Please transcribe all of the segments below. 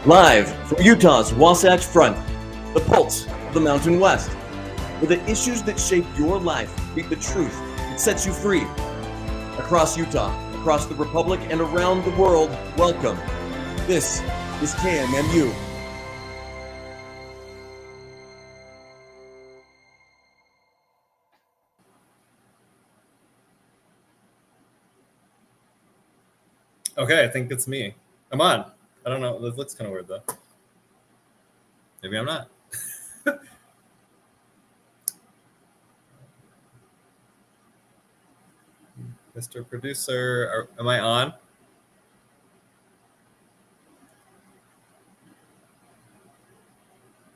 Live from Utah's Wasatch Front, the pulse of the Mountain West, where the issues that shape your life meet the truth that sets you free. Across Utah, across the Republic, and around the world, welcome. This is KMMU. Okay, I think it's me. I'm on. I don't know. This looks kind of weird, though. Maybe I'm not. Mr. Producer, am I on?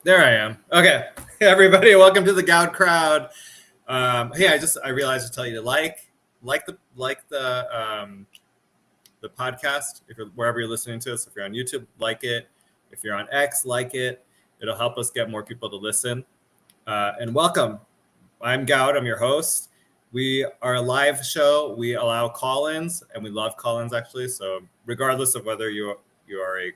There I am. Okay. Hey, everybody, welcome to the Goud crowd. Hey, I realized to tell you to like the podcast if you're wherever you're listening to us. If you're on YouTube, like it. If you're on X, like it. It'll help us get more people to listen. And welcome. I'm Goud. I'm your host. We are a live show. We allow call-ins, and we love call-ins actually. So regardless of whether you are a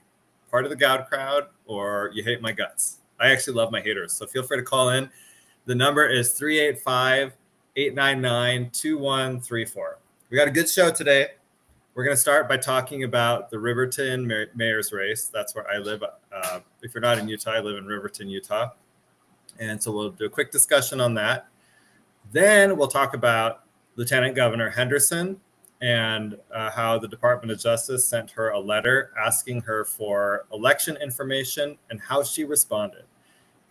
part of the Goud crowd or you hate my guts, I actually love my haters. So feel free to call in. The number is 385-899-2134. We got a good show today. We're going to start by talking about the Riverton mayor's race. That's where I live. If you're not in Utah, I live in Riverton, Utah. And so we'll do a quick discussion on that. Then we'll talk about Lieutenant Governor Henderson and how the Department of Justice sent her a letter asking her for election information and how she responded.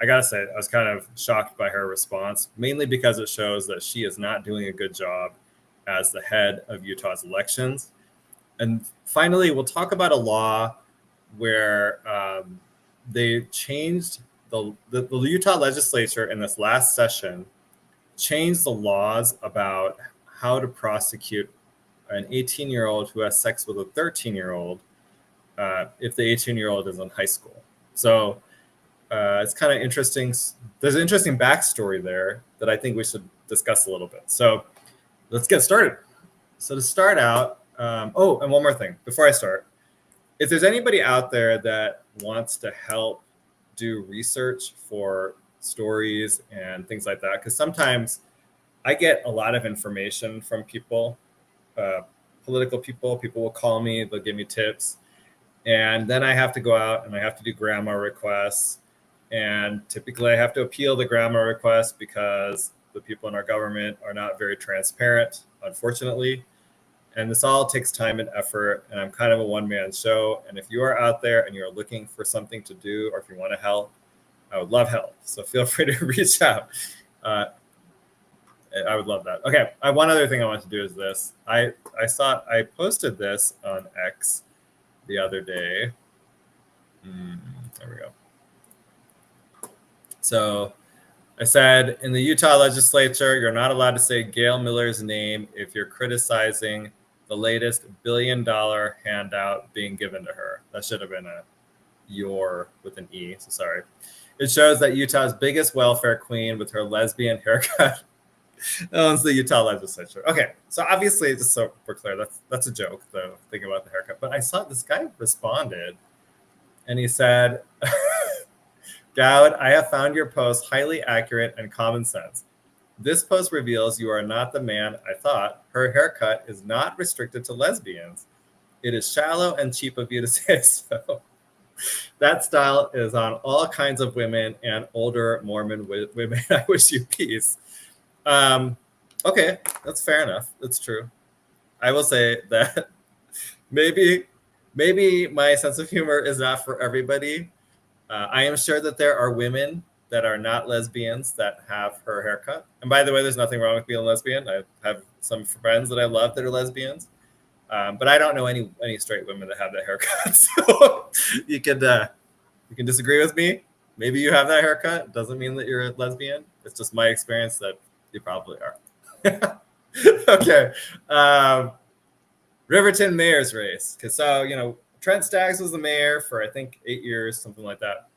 I gotta say, I was kind of shocked by her response, mainly because it shows that she is not doing a good job as the head of Utah's elections. And finally, we'll talk about a law where they changed the Utah legislature in this last session changed the laws about how to prosecute an 18-year-old who has sex with a 13-year-old if the 18-year-old is in high school. So it's kind of interesting. There's an interesting backstory there that I think we should discuss a little bit. So let's get started. So to start out, and one more thing before I start. If there's anybody out there that wants to help do research for stories and things like that, because sometimes I get a lot of information from people, political people will call me, they'll give me tips, and then I have to go out and I have to do grammar requests, and typically I have to appeal the grammar request because the people in our government are not very transparent, unfortunately. And this all takes time and effort, and I'm kind of a one-man show. And if you are out there and you're looking for something to do, or if you want to help, I would love help. So feel free to reach out. I would love that. Okay, one other thing I want to do is this. I posted this on X the other day. There we go. So I said, in the Utah legislature, you're not allowed to say Gail Miller's name if you're criticizing the latest $1 billion handout being given to her. That should have been a your with an E, so sorry. It shows that Utah's biggest welfare queen with her lesbian haircut owns the Utah legislature. Okay, so obviously, just so we're clear, that's a joke, though, thinking about the haircut. But I saw this guy responded, and he said, Goud, I have found your post highly accurate and common sense. This post reveals you are not the man I thought. Her haircut is not restricted to lesbians. It is shallow and cheap of you to say so. That style is on all kinds of women and older Mormon women. I wish you peace. Okay, that's fair enough. That's true. I will say that maybe my sense of humor is not for everybody. I am sure that there are women that are not lesbians that have her haircut. And by the way, there's nothing wrong with being a lesbian. I have some friends that I love that are lesbians. But I don't know any straight women that have that haircut. So you can disagree with me. Maybe you have that haircut. Doesn't mean that you're a lesbian. It's just my experience that you probably are. Okay. Riverton mayor's race. So, Trent Staggs was the mayor for, I think, 8 years, something like that.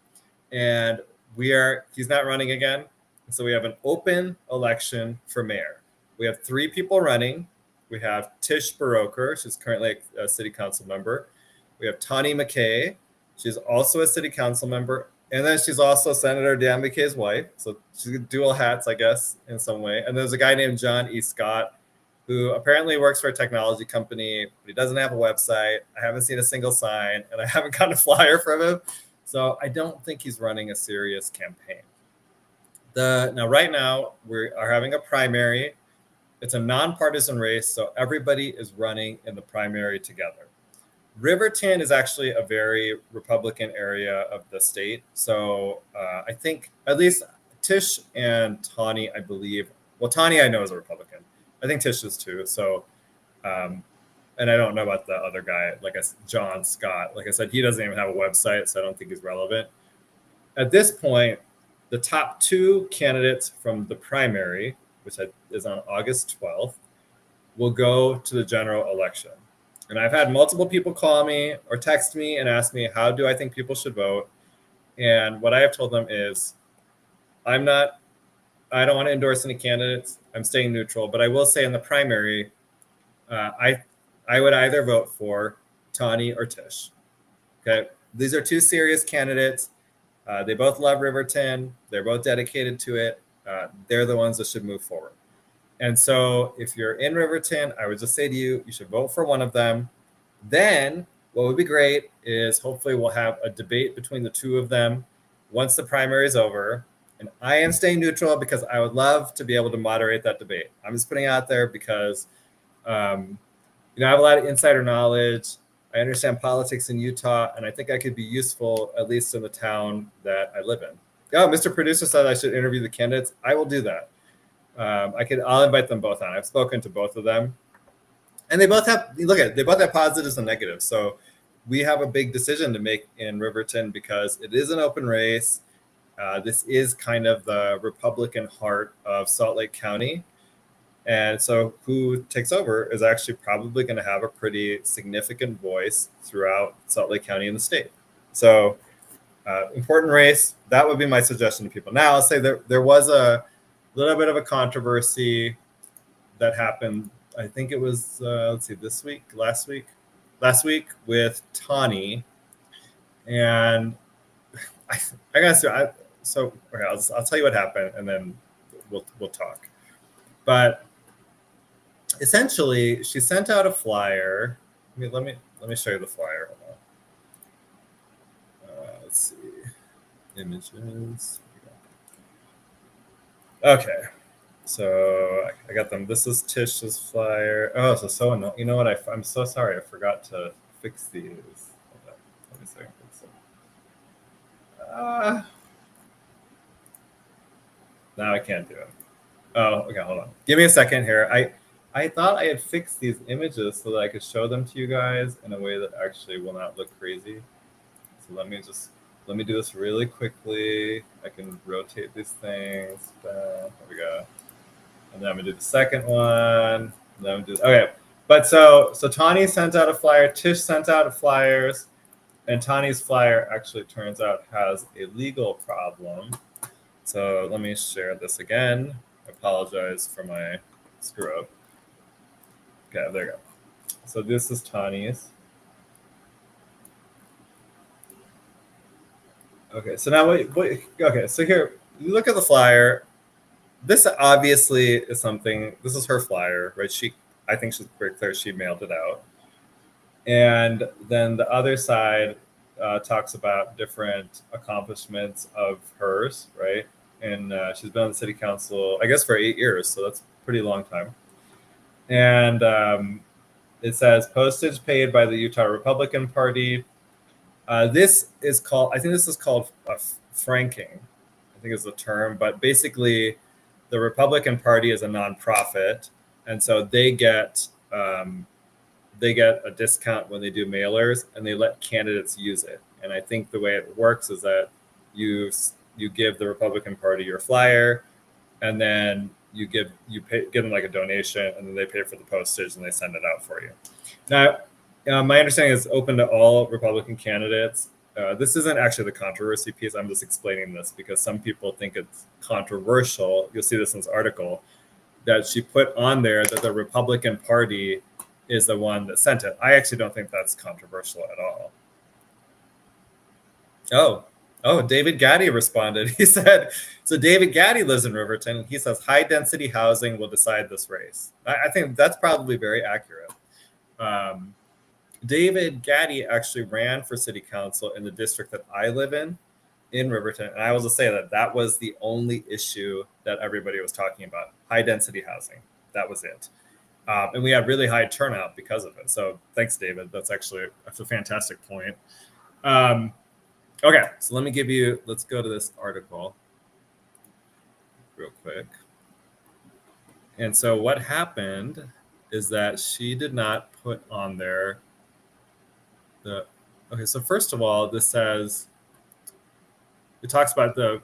And he's not running again. So we have an open election for mayor. We have 3 people running. We have Tish Baroker. She's currently a city council member. We have Tawny McKay. She's also a city council member. And then she's also Senator Dan McKay's wife. So she's dual hats, I guess, in some way. And there's a guy named John E. Scott, who apparently works for a technology company, but he doesn't have a website. I haven't seen a single sign, and I haven't gotten a flyer from him. So I don't think he's running a serious campaign. Now, right now, we are having a primary. It's a nonpartisan race, so everybody is running in the primary together. Riverton is actually a very Republican area of the state. So I think at least Tish and Tawny, I believe. Well, Tawny I know is a Republican. I think Tish is too. So, and I don't know about the other guy, like John Scott. Like I said, he doesn't even have a website, so I don't think he's relevant. At this point, the top two candidates from the primary, which is on August 12th, will go to the general election. And I've had multiple people call me or text me and ask me, how do I think people should vote? And what I have told them is, I don't want to endorse any candidates. I'm staying neutral, but I will say in the primary, I would either vote for Tawny or Tish. Okay, these are two serious candidates. They both love Riverton. They're both dedicated to it. They're the ones that should move forward. And so if you're in Riverton, I would just say to you, you should vote for one of them. Then what would be great is hopefully we'll have a debate between the two of them once the primary is over. And I am staying neutral because I would love to be able to moderate that debate. I'm just putting it out there because, I have a lot of insider knowledge. I understand politics in Utah, and I think I could be useful, at least in the town that I live in. Oh, Mr. Producer said I should interview the candidates. I will do that. I'll invite them both on. I've spoken to both of them, and they both have positives and negatives. So we have a big decision to make in Riverton because it is an open race. This is kind of the Republican heart of Salt Lake County. And so who takes over is actually probably going to have a pretty significant voice throughout Salt Lake County and the state. So important race. That would be my suggestion to people. Now, I'll say there was a little bit of a controversy that happened. I think it was, last week with Tawny. And I got to okay, I'll tell you what happened, and then we'll talk. But essentially, she sent out a flyer. Let me show you the flyer. Hold on. Let's see, images. Okay, so I got them. This is Tish's flyer. Oh, so annoying. You know what? I'm so sorry. I forgot to fix these. Hold on. Let me see. Fix them. Now I can't do it. Oh, okay, hold on. Give me a second here. I thought I had fixed these images so that I could show them to you guys in a way that actually will not look crazy. So let me do this really quickly. I can rotate these things. There we go. And then I'm gonna do the second one. And then okay. But so Tawny sent out a flyer. Tish sent out flyers, and Tawny's flyer actually turns out has a legal problem. So let me share this again. I apologize for my screw up. Okay, there you go. So this is Tawny's. Okay, so now wait. Okay, so here, you look at the flyer. This obviously is something. This is her flyer, right? I think she's very clear. She mailed it out, and then the other side talks about different accomplishments of hers, right? And she's been on the city council, I guess, for 8 years, so that's a pretty long time. And it says postage paid by the Utah Republican Party. This is called, I think this is called franking, I think is the term, but basically the Republican Party is a nonprofit, and so they get a discount when they do mailers, and they let candidates use it. And I think the way it works is that you give the Republican Party your flyer, and then you give them like a donation, and then they pay for the postage and they send it out for you. Now, my understanding is open to all Republican candidates. This isn't actually the controversy piece. I'm just explaining this because some people think it's controversial. You'll see this in this article that she put on there that the Republican Party is the one that sent it. I actually don't think that's controversial at all. David Gaddy responded. He said, so David Gaddy lives in Riverton. He says high density housing will decide this race. I think that's probably very accurate. David Gaddy actually ran for city council in the district that I live in Riverton. And I will just say that was the only issue that everybody was talking about, high density housing. That was it. And we had really high turnout because of it. So thanks, David. That's a fantastic point. Okay, so let's go to this article real quick. And so what happened is that she did not put on there so first of all, this says, it talks about the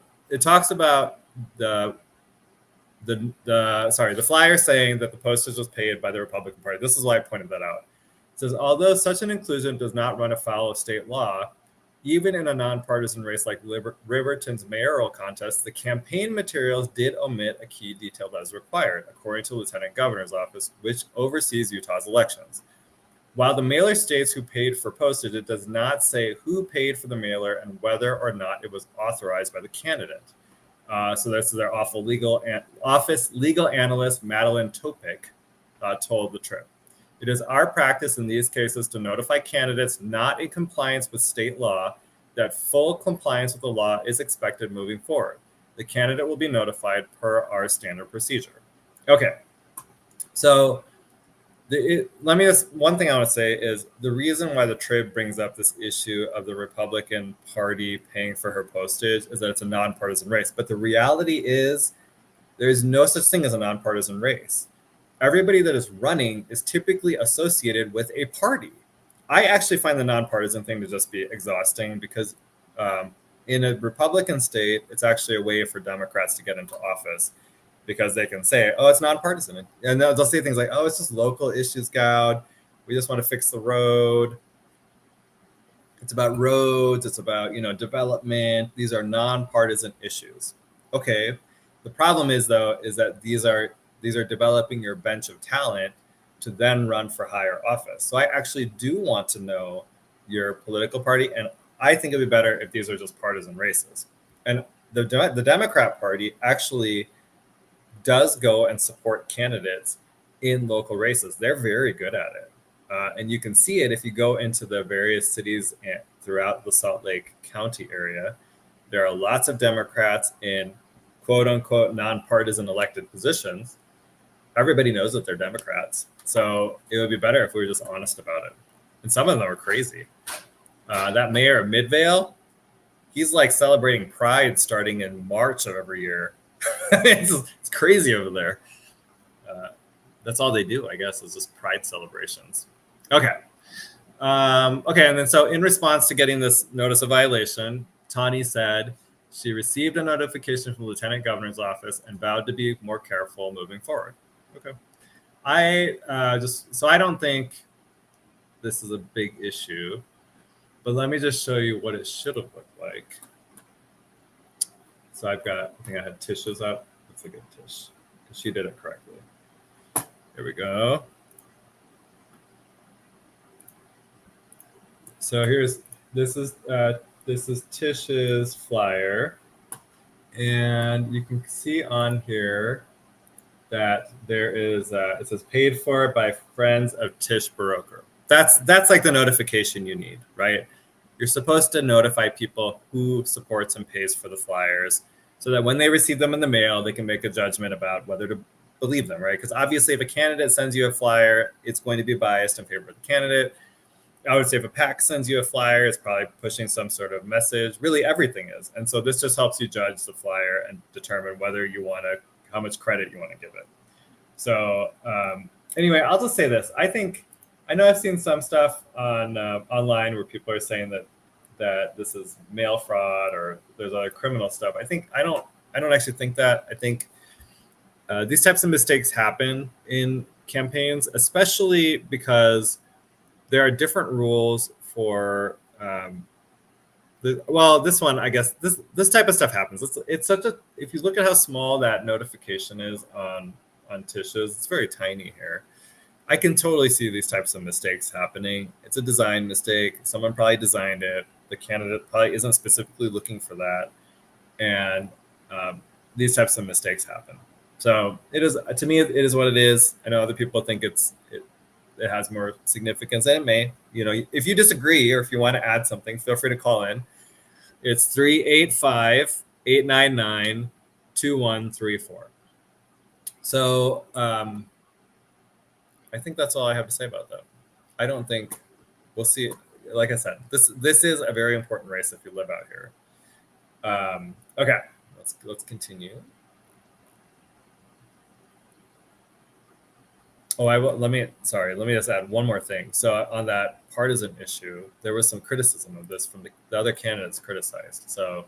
flyer saying that the postage was paid by the Republican Party. This is why I pointed that out. It says, although such an inclusion does not run afoul of state law, even in a nonpartisan race like Riverton's mayoral contest, the campaign materials did omit a key detail as required, according to the Lieutenant Governor's office, which oversees Utah's elections. While the mailer states who paid for postage, it does not say who paid for the mailer and whether or not it was authorized by the candidate. So that's their office legal analyst, Madeline Topik, told the Trib. It is our practice in these cases to notify candidates not in compliance with state law that full compliance with the law is expected moving forward. The candidate will be notified per our standard procedure. Okay, so one thing I want to say is the reason why the Trib brings up this issue of the Republican Party paying for her postage is that it's a nonpartisan race. But the reality is there is no such thing as a nonpartisan race. Everybody that is running is typically associated with a party. I actually find the nonpartisan thing to just be exhausting because in a Republican state, it's actually a way for Democrats to get into office, because they can say, oh, it's nonpartisan. And they'll say things like, oh, it's just local issues, Goud. We just want to fix the road. It's about roads. It's about, development. These are nonpartisan issues. Okay. The problem is, though, is that these are developing your bench of talent to then run for higher office. So I actually do want to know your political party. And I think it'd be better if these are just partisan races. And the Democrat Party actually does go and support candidates in local races. They're very good at it. And you can see it if you go into the various cities throughout the Salt Lake County area. There are lots of Democrats in quote unquote nonpartisan elected positions. Everybody knows that they're Democrats. So it would be better if we were just honest about it. And some of them are crazy. That mayor of Midvale, he's like celebrating Pride starting in March of every year. It's crazy over there. That's all they do, I guess, is just Pride celebrations. Okay. And then so in response to getting this notice of violation, Tani said she received a notification from the Lieutenant Governor's office and vowed to be more careful moving forward. Okay. I don't think this is a big issue, but let me just show you what it should have looked like. So I think I had Tish's up. Let's look at Tish. She did it correctly. Here we go. So this is Tish's flyer. And you can see on here that there is, it says paid for by friends of Tish Baroker. That's like the notification you need, right? You're supposed to notify people who supports and pays for the flyers so that when they receive them in the mail, they can make a judgment about whether to believe them, right? Because obviously if a candidate sends you a flyer, it's going to be biased in favor of the candidate. I would say if a PAC sends you a flyer, it's probably pushing some sort of message. Really, everything is. And so this just helps you judge the flyer and determine whether you want to, how much credit you want to give it. So anyway, I'll just say this. I know I've seen some stuff on online where people are saying that this is mail fraud or there's other criminal stuff. I don't actually think that. I think these types of mistakes happen in campaigns, especially because there are different rules for this one, I guess this type of stuff happens. It's such a, if you look at how small that notification is on Tish's, it's very tiny here. I can totally see these types of mistakes happening. It's a design mistake. Someone probably designed it. the candidate probably isn't specifically looking for that, and these types of mistakes happen. So it is, to me, it is what it is. I know other people think it has more significance, and it may. If you disagree or if you want to add something, feel free to call in. It's 385-899-2134. So I think that's all I have to say about that. I don't think we'll see. Like I said, this is a very important race if you live out here. Okay, let's continue. Oh, let me just add one more thing. So on that partisan issue, there was some criticism of this from the other candidates criticized. So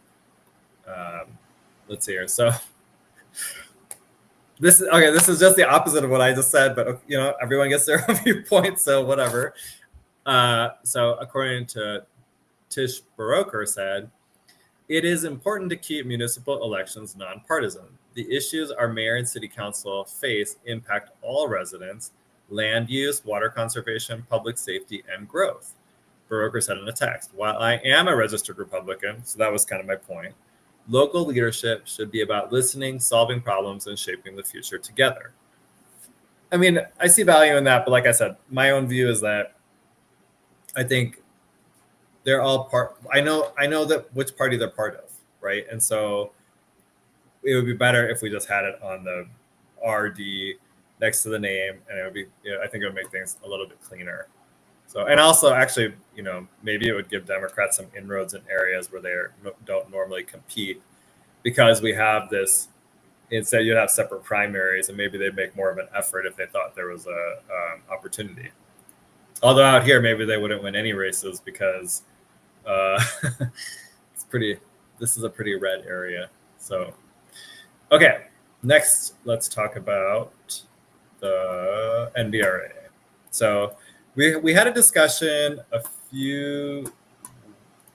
let's see here. So this is just the opposite of what I just said, but everyone gets their own viewpoint, so whatever. So according to Tish Baroker said, it is important to keep municipal elections nonpartisan. The issues our mayor and city council face impact all residents: land use, water conservation, public safety, and growth. Baroker said in a text, while I am a registered Republican, so that was kind of my point, local leadership should be about listening, solving problems, and shaping the future together. I mean, I see value in that, but like I said, my own view is that I think they're all part. I know that which party they're part of, right? And so it would be better if we just had it on the RD next to the name, and it would be. I think it would make things a little bit cleaner. So, and also, actually, maybe it would give Democrats some inroads in areas where they don't normally compete, because we have this. Instead, you'd have separate primaries, and maybe they'd make more of an effort if they thought there was a opportunity. Although out here, maybe they wouldn't win any races because this is a pretty red area. So, okay, next, let's talk about the NBRA. So we had a discussion a few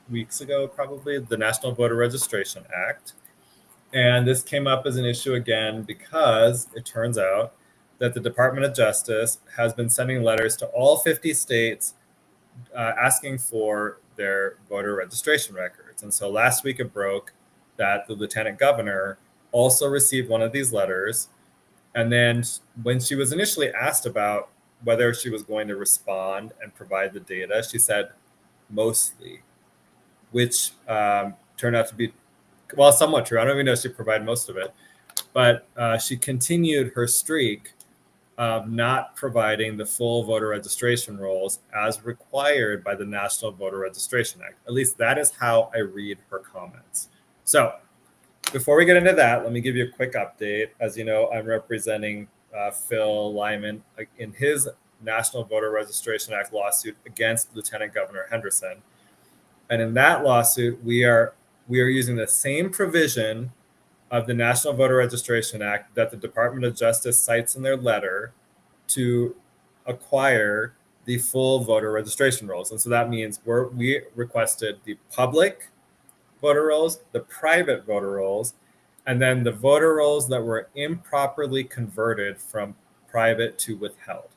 weeks ago, probably, the National Voter Registration Act. And this came up as an issue again because it turns out that the Department of Justice has been sending letters to all 50 states asking for their voter registration records. And so last week it broke that the lieutenant governor also received one of these letters. And then when she was initially asked about whether she was going to respond and provide the data, she said mostly, which turned out to be, well, somewhat true. I don't even know if she provided most of it, but she continued her streak of not providing the full voter registration rolls as required by the National Voter Registration Act. At least that is how I read her comments. So before we get into that, let me give you a quick update. As you know, I'm representing Phil Lyman in his National Voter Registration Act lawsuit against Lieutenant Governor Henderson. And in that lawsuit, we are using the same provision of the National Voter Registration Act that the Department of Justice cites in their letter to acquire the full voter registration rolls. And so that means we requested the public voter rolls, the private voter rolls, and then the voter rolls that were improperly converted from private to withheld.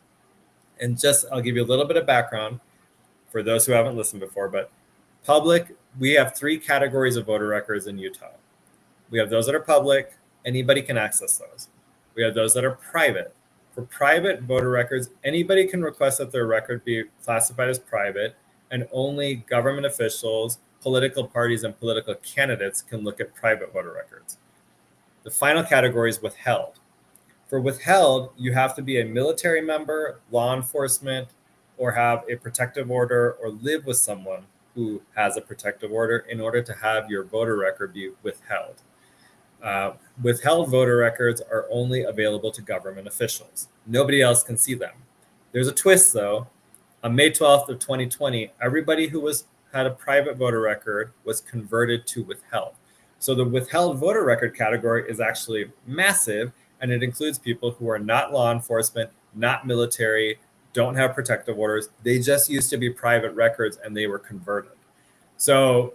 And I'll give you a little bit of background for those who haven't listened before, but public, we have 3 categories of voter records in Utah. We have those that are public. Anybody can access those. We have those that are private. For private voter records, anybody can request that their record be classified as private, and only government officials, political parties, and political candidates can look at private voter records. The final category is withheld. For withheld, you have to be a military member, law enforcement, or have a protective order, or live with someone who has a protective order in order to have your voter record be withheld. Withheld voter records are only available to government officials. Nobody else can see them. There's a twist, though. On May 12th of 2020, everybody who had a private voter record was converted to withheld. So the withheld voter record category is actually massive, and it includes people who are not law enforcement, not military, don't have protective orders. They just used to be private records, and they were converted. So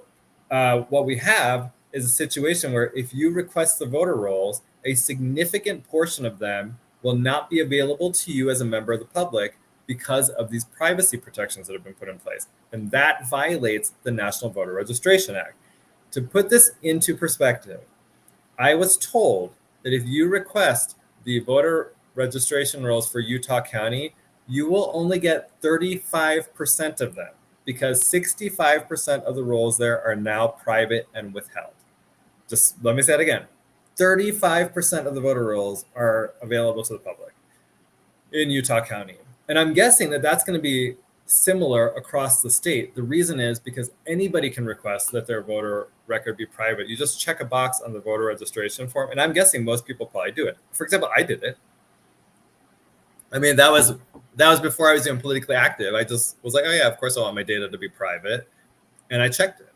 what we have is a situation where if you request the voter rolls, a significant portion of them will not be available to you as a member of the public because of these privacy protections that have been put in place. And that violates the National Voter Registration Act. To put this into perspective, I was told that if you request the voter registration rolls for Utah County, you will only get 35% of them because 65% of the rolls there are now private and withheld. Just let me say it again. 35% of the voter rolls are available to the public in Utah County. And I'm guessing that that's going to be similar across the state. The reason is because anybody can request that their voter record be private. You just check a box on the voter registration form, and I'm guessing most people probably do it. For example, I did it. I mean, that was before I was even politically active. I just was like, oh yeah, of course I want my data to be private, and I checked it.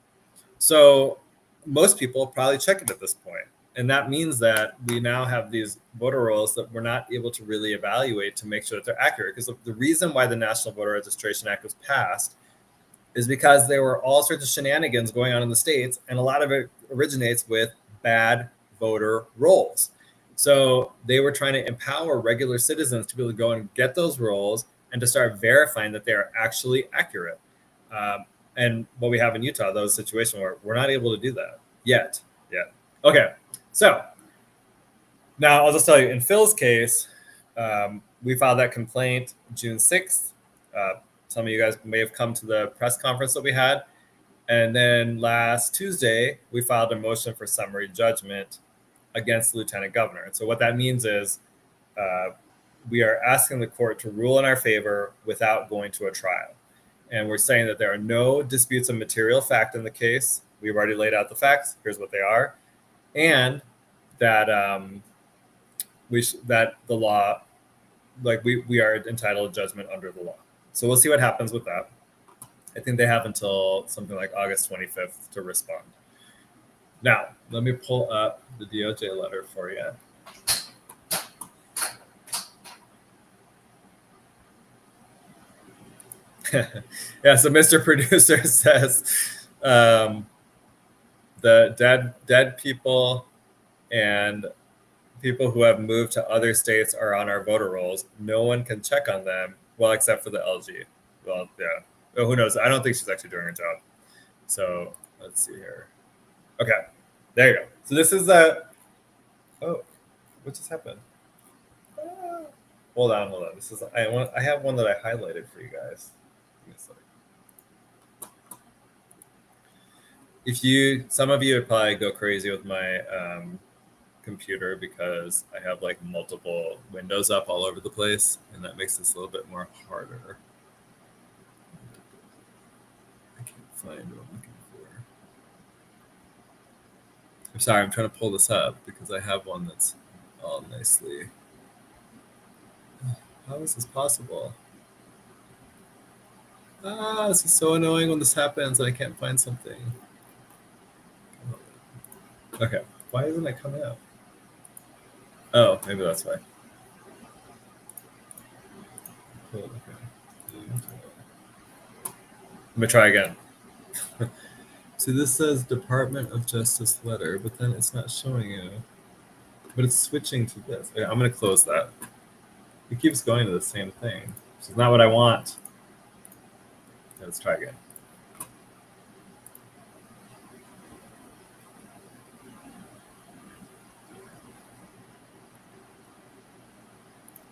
So most people probably check it at this point. And that means that we now have these voter rolls that we're not able to really evaluate to make sure that they're accurate. Because the reason why the National Voter Registration Act was passed is because there were all sorts of shenanigans going on in the states, and a lot of it originates with bad voter rolls. So they were trying to empower regular citizens to be able to go and get those rolls and to start verifying that they are actually accurate. And what we have in Utah, those situations where we're not able to do that yet. Okay. So now I'll just tell you, in Phil's case, we filed that complaint June 6th. Some of you guys may have come to the press conference that we had. And then last Tuesday, we filed a motion for summary judgment against the lieutenant governor. And so what that means is we are asking the court to rule in our favor without going to a trial. And we're saying that there are no disputes of material fact in the case. We've already laid out the facts. Here's what they are. And that that the law, like we are entitled to judgment under the law. So we'll see what happens with that. I think they have until something like August 25th to respond. Now, let me pull up the DOJ letter for you. Yeah, so Mr. Producer says the dead people and people who have moved to other states are on our voter rolls. No one can check on them, well, except for the LG. Well, yeah. Oh, who knows? I don't think she's actually doing her job. So let's see here. Okay, there you go. So this is the. Oh, what just happened? Hold on. This is I have one that I highlighted for you guys. Some of you would probably go crazy with my computer because I have like multiple windows up all over the place, and that makes this a little bit more harder. I can't find what I'm looking for. I'm sorry, I'm trying to pull this up because I have one that's all nicely. How is this possible? This is so annoying when this happens and I can't find something. Okay, why isn't it coming up? Oh, maybe that's why. Let me try again. So this says Department of Justice letter, but then it's not showing you. But it's switching to this. Okay, I'm going to close that. It keeps going to the same thing. This is not what I want. Let's try again.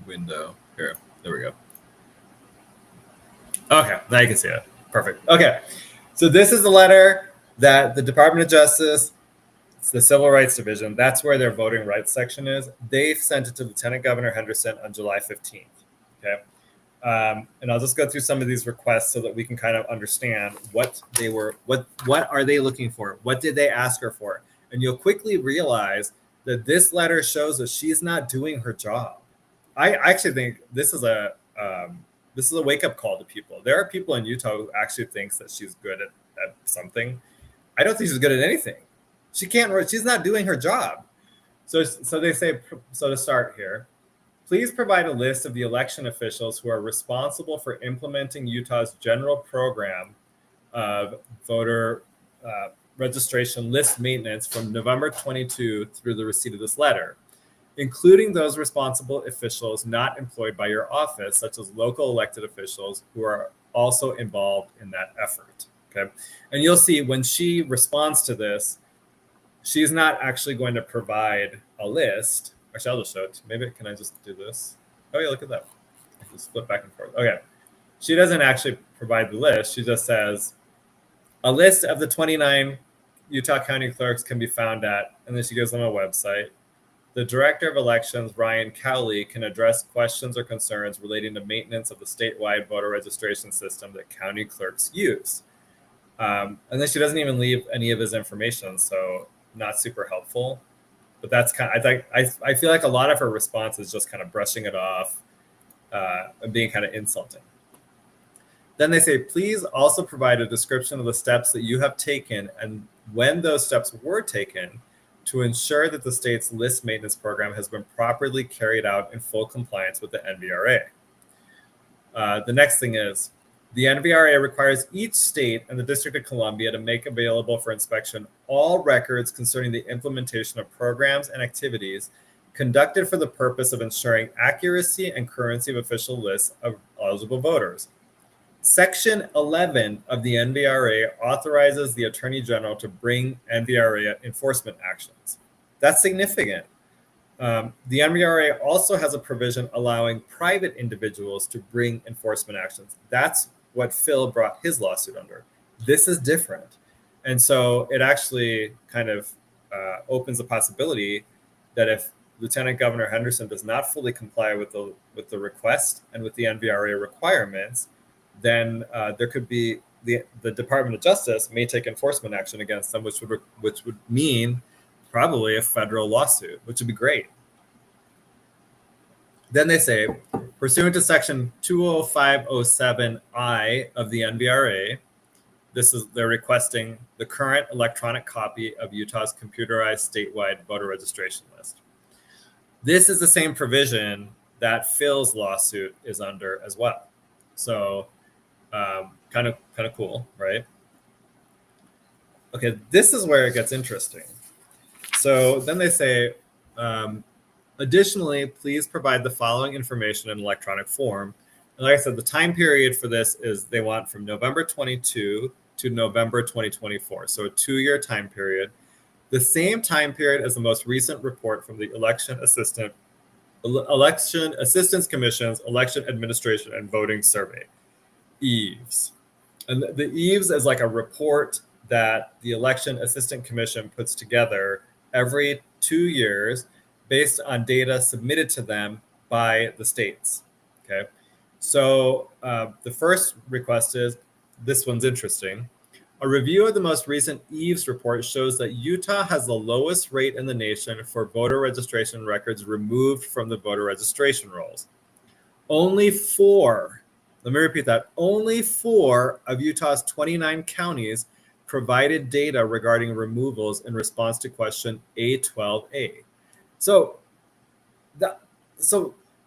Window. Here. There we go. Okay, now you can see it. Perfect. Okay. So this is the letter that the Department of Justice, it's the Civil Rights Division, that's where their voting rights section is. They've sent it to Lieutenant Governor Henderson on July 15th. Okay. And I'll just go through some of these requests so that we can kind of understand what are they looking for? What did they ask her for? And you'll quickly realize that this letter shows that she's not doing her job. I actually think this is a wake-up call to people. There are people in Utah who actually thinks that she's good at something. I don't think she's good at anything. She's not doing her job. So they say, so to start here, please provide a list of the election officials who are responsible for implementing Utah's general program of voter registration list maintenance from November 22 through the receipt of this letter. including those responsible officials not employed by your office, such as local elected officials who are also involved in that effort. Okay. And you'll see when she responds to this, she's not actually going to provide a list. Actually, I'll just show it. Maybe can I just do this? Oh yeah, look at that. I can flip back and forth. Okay. She doesn't actually provide the list. She just says a list of the 29 Utah County clerks can be found at, and then she gives them a website. The Director of Elections, Ryan Cowley, can address questions or concerns relating to maintenance of the statewide voter registration system that county clerks use. And then she doesn't even leave any of his information, so not super helpful. But that's kind of, I feel like a lot of her response is just kind of brushing it off and being kind of insulting. Then they say, please also provide a description of the steps that you have taken and when those steps were taken to ensure that the state's list maintenance program has been properly carried out in full compliance with the NVRA. The next thing is, the NVRA requires each state and the District of Columbia to make available for inspection all records concerning the implementation of programs and activities conducted for the purpose of ensuring accuracy and currency of official lists of eligible voters. Section 11 of the NVRA authorizes the Attorney General to bring NVRA enforcement actions. That's significant. The NVRA also has a provision allowing private individuals to bring enforcement actions. That's what Phil brought his lawsuit under. This is different. And so it actually kind of opens the possibility that if Lieutenant Governor Henderson does not fully comply with the request and with the NVRA requirements, then there could be the Department of Justice may take enforcement action against them, which would mean probably a federal lawsuit, which would be great. Then they say, pursuant to Section 20507I of the NVRA, they're requesting the current electronic copy of Utah's computerized statewide voter registration list. This is the same provision that Phil's lawsuit is under as well. So kind of cool, right? Okay, this is where it gets interesting. So then they say, additionally, please provide the following information in electronic form. And like I said, the time period for this is they want from November 22 to November 2024. So a 2-year time period. The same time period as the most recent report from the Election Assistance Commission's Election Administration and Voting Survey, EAVS. And the EAVS is like a report that the Election Assistance Commission puts together every 2 years based on data submitted to them by the states. Okay, so the first request is, this one's interesting. A review of the most recent EAVS report shows that Utah has the lowest rate in the nation for voter registration records removed from the voter registration rolls. Only 4, let me repeat that, only 4 of Utah's 29 counties provided data regarding removals in response to question A12A. So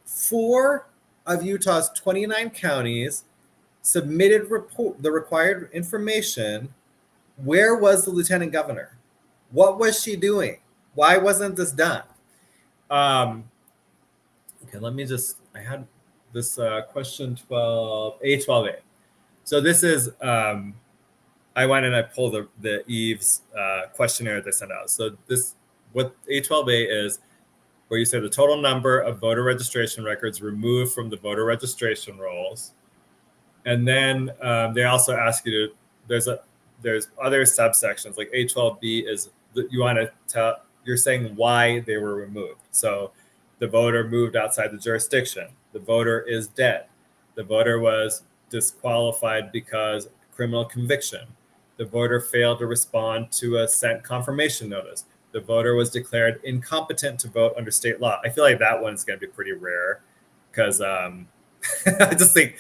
4 of Utah's 29 counties submitted the required information. Where was the lieutenant governor? What was she doing? Why wasn't this done? Okay, let me just, I had this question 12, A12A. So this is, I went and I pulled the EAVS questionnaire they sent out. So this, what A12A is, where you say the total number of voter registration records removed from the voter registration rolls. And then they also ask you to, there's other subsections, like A12B is that you want to tell, you're saying why they were removed. So the voter moved outside the jurisdiction. The voter is dead. The voter was disqualified because of criminal conviction. The voter failed to respond to a sent confirmation notice. The voter was declared incompetent to vote under state law. I feel like that one's going to be pretty rare because I just think,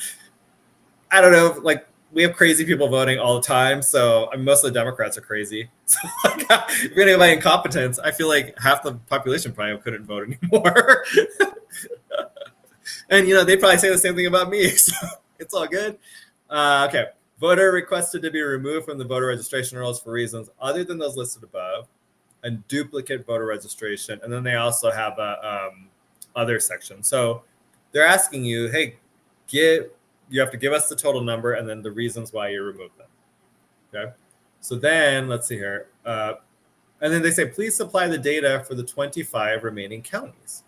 I don't know, like we have crazy people voting all the time. So I mean, most of the Democrats are crazy. So like, if you're going to go by incompetence, I feel like half the population probably couldn't vote anymore. And, you know, they probably say the same thing about me. So it's all good. Okay. Voter requested to be removed from the voter registration rolls for reasons other than those listed above. and duplicate voter registration. And then they also have a other section. So they're asking you, hey, you have to give us the total number and then the reasons why you removed them. Okay. So then let's see here. And then they say, please supply the data for the 25 remaining counties.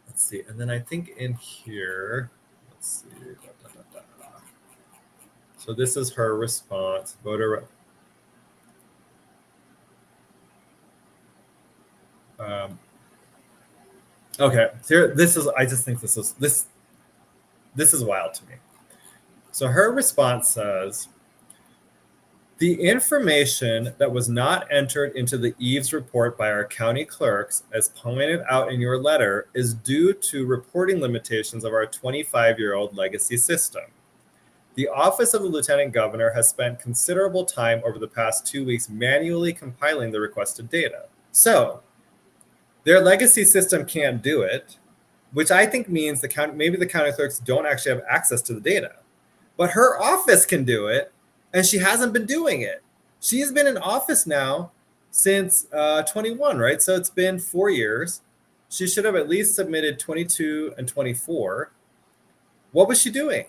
Let's see. And then I think in here, let's see. So this is her response. Voter. Okay. Here, I just think this is wild to me. So her response says, the information that was not entered into the Eves report by our county clerks, as pointed out in your letter, is due to reporting limitations of our 25-year-old legacy system. The Office of the Lieutenant Governor has spent considerable time over the past 2 weeks manually compiling the requested data. So their legacy system can't do it, which I think means maybe the county clerks don't actually have access to the data. But her office can do it, and she hasn't been doing it. She's been in office now since 21, right? So it's been 4 years. She should have at least submitted 22 and 24. What was she doing?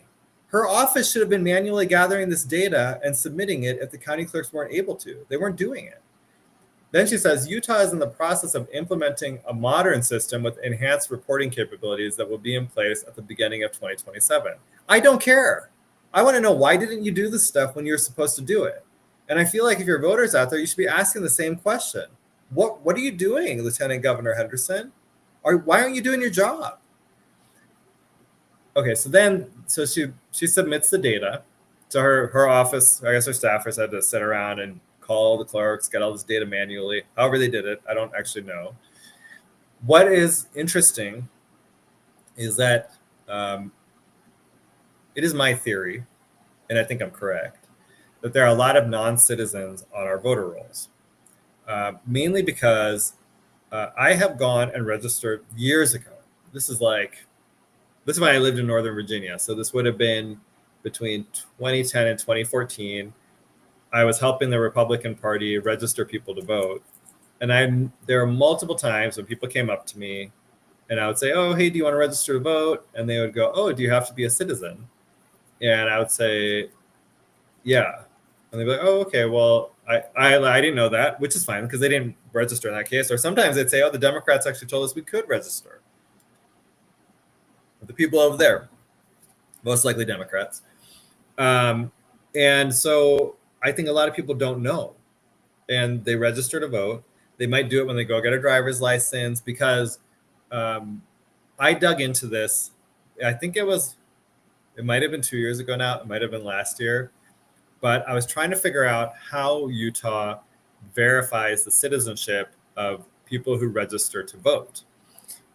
Her office should have been manually gathering this data and submitting it if the county clerks weren't able to. They weren't doing it. Then she says, Utah is in the process of implementing a modern system with enhanced reporting capabilities that will be in place at the beginning of 2027. I don't care. I want to know, why didn't you do this stuff when you're supposed to do it? And I feel like if you're voters out there, you should be asking the same question. What are you doing, Lieutenant Governor Henderson? Why aren't you doing your job? Okay, so she submits the data to her office. I guess her staffers had to sit around and call the clerks, get all this data manually. However they did it, I don't actually know. What is interesting is that it is my theory, and I think I'm correct, that there are a lot of non-citizens on our voter rolls, mainly because I have gone and registered years ago. This is when I lived in Northern Virginia. So this would have been between 2010 and 2014. I was helping the Republican Party register people to vote. And there were multiple times when people came up to me and I would say, oh, hey, do you want to register to vote? And they would go, oh, do you have to be a citizen? And I would say, yeah. And they'd be like, oh, okay, well, I didn't know that, which is fine because they didn't register in that case. Or sometimes they'd say, oh, the Democrats actually told us we could register. The people over there, most likely Democrats. And so I think a lot of people don't know. And they register to vote. They might do it when they go get a driver's license because I dug into this. I think it might have been 2 years ago now. It might have been last year. But I was trying to figure out how Utah verifies the citizenship of people who register to vote.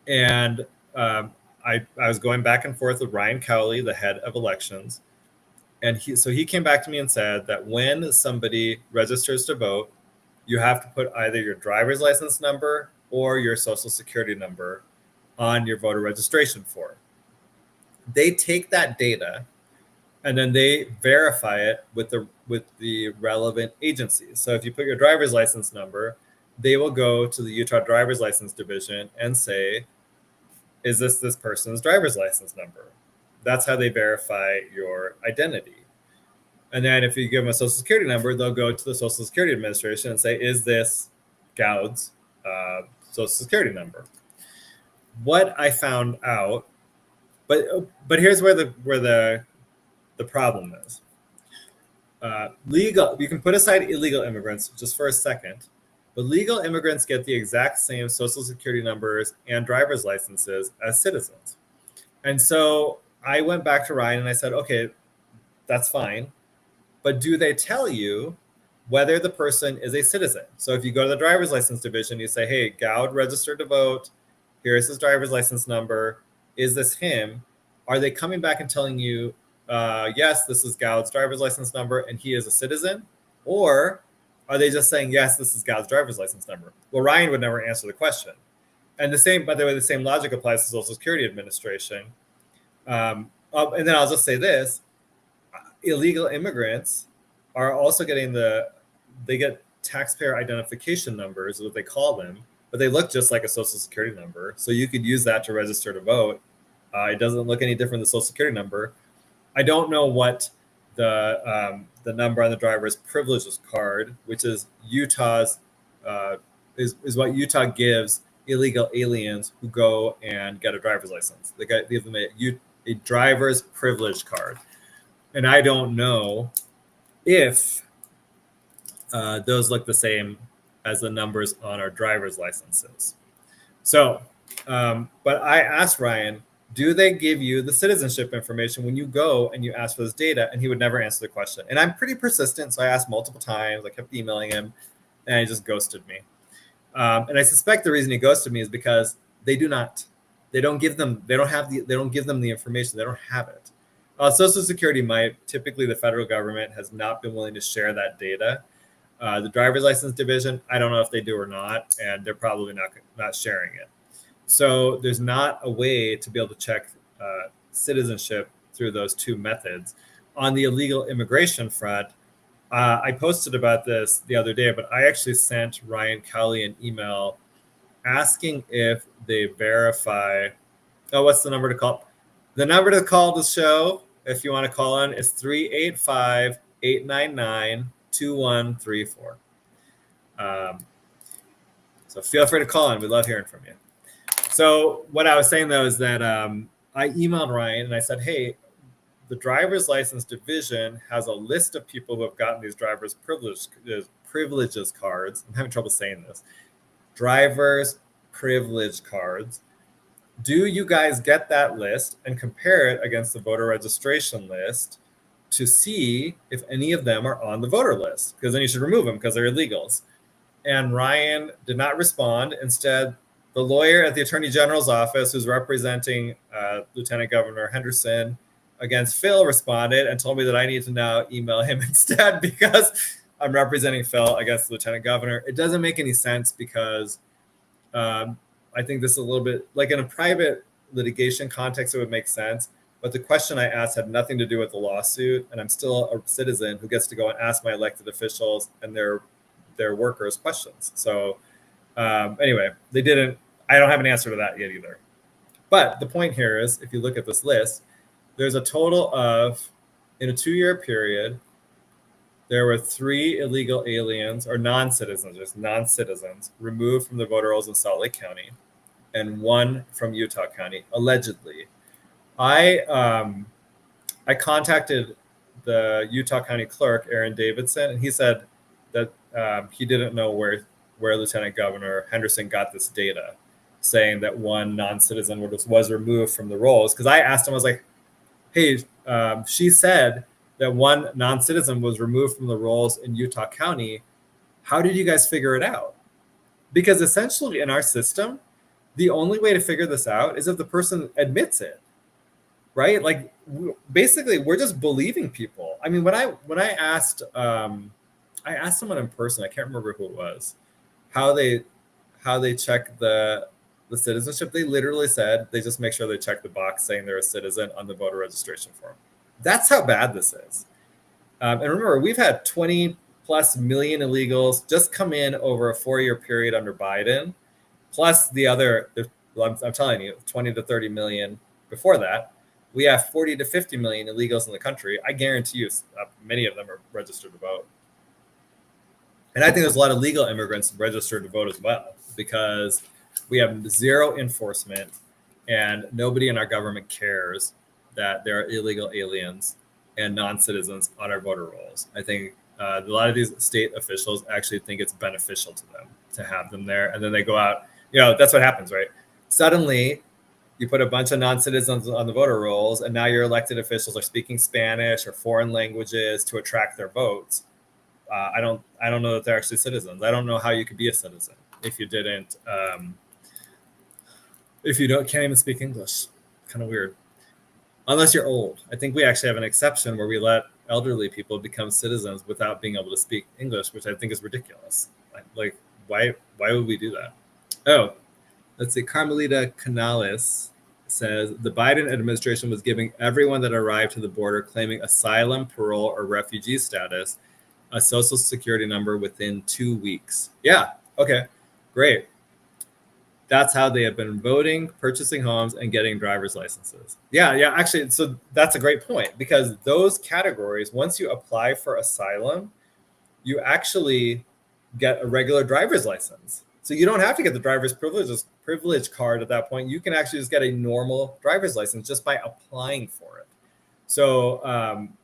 And I was going back and forth with Ryan Cowley, the head of elections. And he came back to me and said that when somebody registers to vote, you have to put either your driver's license number or your social security number on your voter registration form. They take that data and then they verify it with the relevant agencies. So if you put your driver's license number, they will go to the Utah Driver's License Division and say, is this person's driver's license number? That's how they verify your identity. And then if you give them a social security number, they'll go to the Social Security Administration and say, is this Goud's social security number? What I found out, but here's where the problem is. You can put aside illegal immigrants just for a second, but legal immigrants get the exact same social security numbers and driver's licenses as citizens. And so I went back to Ryan and I said, okay, that's fine. But do they tell you whether the person is a citizen? So if you go to the driver's license division, you say, hey, Goud registered to vote. Here's his driver's license number. Is this him? Are they coming back and telling you, yes, this is Goud's driver's license number and he is a citizen? Or are they just saying, yes, this is Goud's driver's license number? Well, Ryan would never answer the question. And the same logic applies to Social Security Administration. And then I'll just say this. Illegal immigrants are also getting they get taxpayer identification numbers, is what they call them, but they look just like a social security number. So you could use that to register to vote. It doesn't look any different than the social security number. I don't know what the number on the driver's privileges card, which is Utah's, is what Utah gives illegal aliens who go and get a driver's license. They give them a driver's privilege card. And I don't know if those look the same as the numbers on our driver's licenses. So, but I asked Ryan, do they give you the citizenship information when you go and you ask for this data? And he would never answer the question. And I'm pretty persistent, so I asked multiple times. I kept emailing him, and he just ghosted me. And I suspect the reason he ghosted me is because they do not. They don't give them. They don't give them the information. They don't have it. Social Security might. Typically, the federal government has not been willing to share that data. The driver's license division, I don't know if they do or not, and they're probably not sharing it. So there's not a way to be able to check citizenship through those two methods. On the illegal immigration front, I posted about this the other day, but I actually sent Ryan Cowley an email asking if they verify. Oh, what's the number to call? The number to call the show, if you want to call in, is 385-899-2134. So feel free to call in. We love hearing from you. So what I was saying, though, is that I emailed Ryan and I said, hey, the driver's license division has a list of people who have gotten these driver's privileges cards. I'm having trouble saying this. Driver's privilege cards. Do you guys get that list and compare it against the voter registration list to see if any of them are on the voter list? Because then you should remove them because they're illegals. And Ryan did not respond. Instead, the lawyer at the Attorney General's office who's representing Lieutenant Governor Henderson against Phil responded and told me that I need to now email him instead because I'm representing Phil against the Lieutenant Governor. It doesn't make any sense because I think this is a little bit like in a private litigation context, it would make sense. But the question I asked had nothing to do with the lawsuit. And I'm still a citizen who gets to go and ask my elected officials and their workers questions. So anyway, they didn't. I don't have an answer to that yet either. But the point here is, if you look at this list, there's a total of, in a 2-year period, there were 3 illegal aliens or non-citizens, just non-citizens, removed from the voter rolls in Salt Lake County, and 1 from Utah County, allegedly. I contacted the Utah County clerk, Aaron Davidson, and he said that he didn't know where Lieutenant Governor Henderson got this data, saying that 1 non-citizen was removed from the rolls. Because I asked him, I was like, hey, she said that 1 non-citizen was removed from the rolls in Utah County. How did you guys figure it out? Because essentially in our system, the only way to figure this out is if the person admits it, right? Like basically we're just believing people. I mean, when I asked someone in person, I can't remember who it was, how they check the citizenship. They literally said they just make sure they check the box saying they're a citizen on the voter registration form. That's how bad this is. And remember, we've had 20 plus million illegals just come in over a 4-year period under Biden, plus the other, I'm telling you, 20 to 30 million before that. We have 40 to 50 million illegals in the country. I guarantee you many of them are registered to vote. And I think there's a lot of legal immigrants registered to vote as well, because we have zero enforcement and nobody in our government cares that there are illegal aliens and non-citizens on our voter rolls. I think a lot of these state officials actually think it's beneficial to them to have them there. And then they go out, that's what happens, right? Suddenly you put a bunch of non-citizens on the voter rolls and now your elected officials are speaking Spanish or foreign languages to attract their votes. I don't know that they're actually citizens. I don't know how you could be a citizen if you didn't, can't even speak English. Kind of weird. Unless you're old. I think we actually have an exception where we let elderly people become citizens without being able to speak English, which I think is ridiculous. Like why would we do that? Oh, let's see. Carmelita Canales says the Biden administration was giving everyone that arrived to the border claiming asylum, parole, or refugee status a social security number within 2 weeks. Yeah. Okay. Great. That's how they have been voting, purchasing homes, and getting driver's licenses. Yeah. Actually, so that's a great point, because those categories, once you apply for asylum, you actually get a regular driver's license. So you don't have to get the driver's privilege card at that point. You can actually just get a normal driver's license just by applying for it. So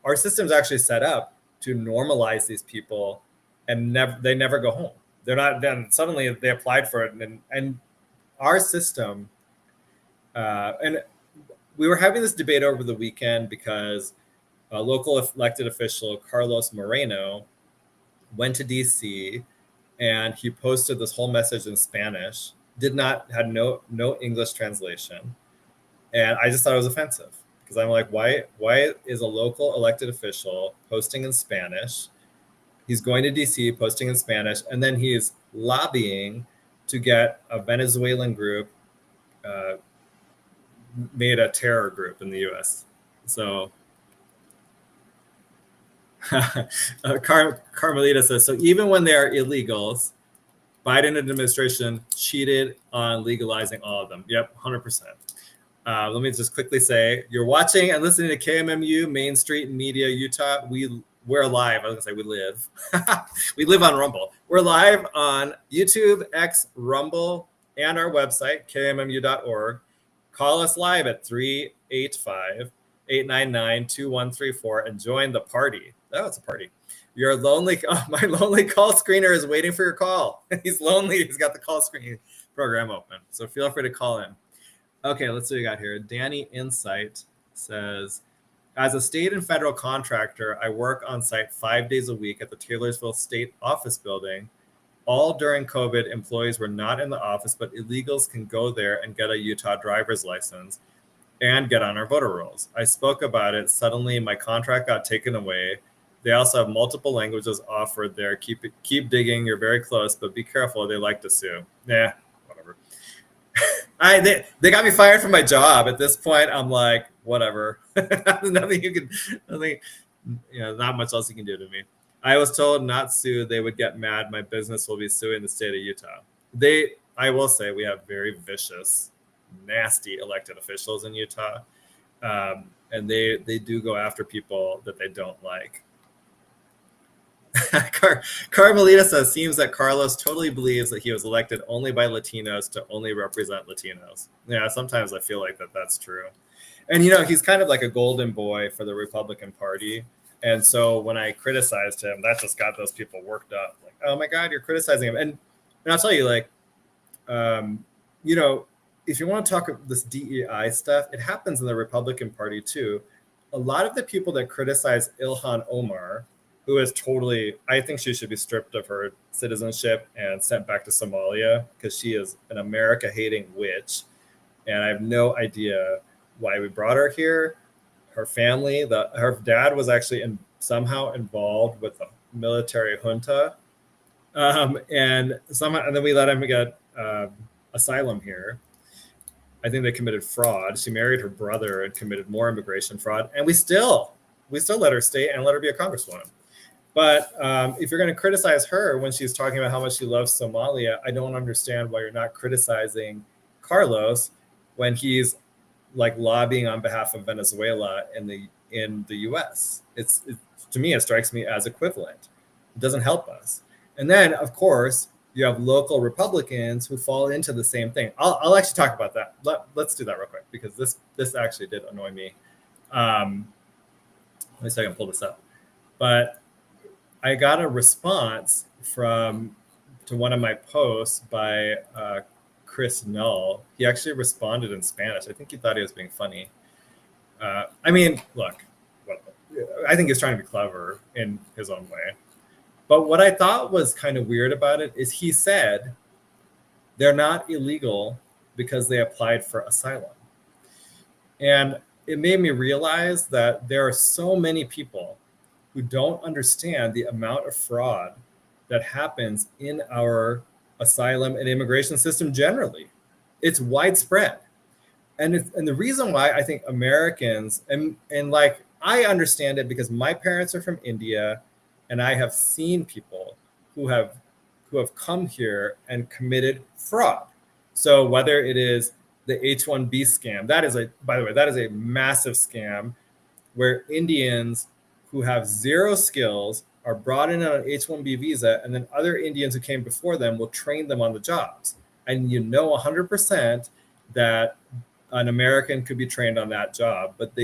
our system's actually set up to normalize these people, and they never go home. They're not. Then suddenly they applied for it, and our system. And we were having this debate over the weekend because a local elected official, Carlos Moreno, went to DC, and he posted this whole message in Spanish. Had no English translation, and I just thought it was offensive. Because I'm like, why is a local elected official posting in Spanish? He's going to DC, posting in Spanish, and then he's lobbying to get a Venezuelan group made a terror group in the U.S. So Carmelita says, so even when they are illegals, Biden administration cheated on legalizing all of them. Yep, 100%. Let me just quickly say, you're watching and listening to KMMU Main Street Media, Utah. We're live. I was gonna say we live. We live on Rumble. We're live on YouTube, X, Rumble, and our website, kmmu.org. Call us live at 385-899-2134 and join the party. Oh, it's a party. You're lonely. Oh, my lonely call screener is waiting for your call. He's lonely. He's got the call screening program open. So feel free to call in. Okay, let's see what we got here. Danny Insight says, as a state and federal contractor, I work on site 5 days a week at the Taylorsville State Office Building. All during COVID, employees were not in the office, but illegals can go there and get a Utah driver's license and get on our voter rolls. I spoke about it. Suddenly, my contract got taken away. They also have multiple languages offered there. Keep digging. You're very close, but be careful. They like to sue. Yeah, whatever. They got me fired from my job. At this point, I'm like, whatever. Nothing, not much else you can do to me. I was told not sue. They would get mad. My business will be suing the state of Utah. I will say, we have very vicious, nasty elected officials in Utah, and they do go after people that they don't like. Carmelita says, seems that Carlos totally believes that he was elected only by Latinos to only represent Latinos. Yeah, sometimes I feel like that's true. And, he's kind of like a golden boy for the Republican Party. And so when I criticized him, that just got those people worked up. Like, oh my God, you're criticizing him. And I'll tell you, like, if you want to talk this DEI stuff, it happens in the Republican Party too. A lot of the people that criticize Ilhan Omar, who is I think she should be stripped of her citizenship and sent back to Somalia because she is an America-hating witch. And I have no idea why we brought her here. Her family, her dad was actually somehow involved with the military junta. And then we let him get asylum here. I think they committed fraud. She married her brother and committed more immigration fraud. And we still let her stay and let her be a congresswoman. But if you're going to criticize her when she's talking about how much she loves Somalia, I don't understand why you're not criticizing Carlos when he's like lobbying on behalf of Venezuela in the U.S. To me, it strikes me as equivalent. It doesn't help us. And then, of course, you have local Republicans who fall into the same thing. I'll actually talk about that. Let's do that real quick because this actually did annoy me. Let me see if I can pull this up. But I got a response to one of my posts by Chris Null. He actually responded in Spanish. I think he thought he was being funny. Look, I think he's trying to be clever in his own way. But what I thought was kind of weird about it is he said they're not illegal because they applied for asylum. And it made me realize that there are so many people who don't understand the amount of fraud that happens in our asylum and immigration system generally. It's widespread. And the reason why I think Americans, and like I understand it because my parents are from India And I have seen people who have come here and committed fraud. So whether it is the H-1B scam, by the way, that is a massive scam where Indians who have zero skills are brought in on an H-1B visa, and then other Indians who came before them will train them on the jobs. And 100% that an American could be trained on that job, but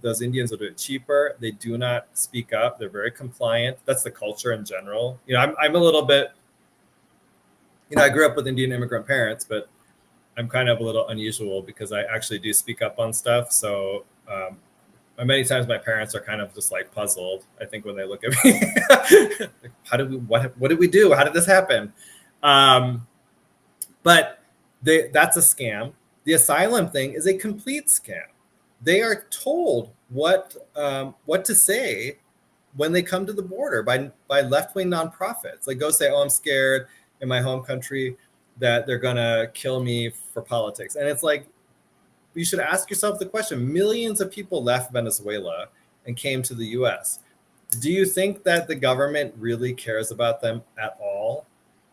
those Indians will do it cheaper. They do not speak up. They're very compliant. That's the culture in general. I'm a little bit, I grew up with Indian immigrant parents, but I'm kind of a little unusual because I actually do speak up on stuff. So many times my parents are kind of just like puzzled, I think, when they look at me. What did we do? How did this happen? But that's a scam. The asylum thing is a complete scam. They are told what to say when they come to the border by left-wing nonprofits. Like, go say, "Oh, I'm scared in my home country that they're gonna kill me for politics." And it's like, you should ask yourself the question: millions of people left Venezuela and came to the U.S. Do you think that the government really cares about them at all?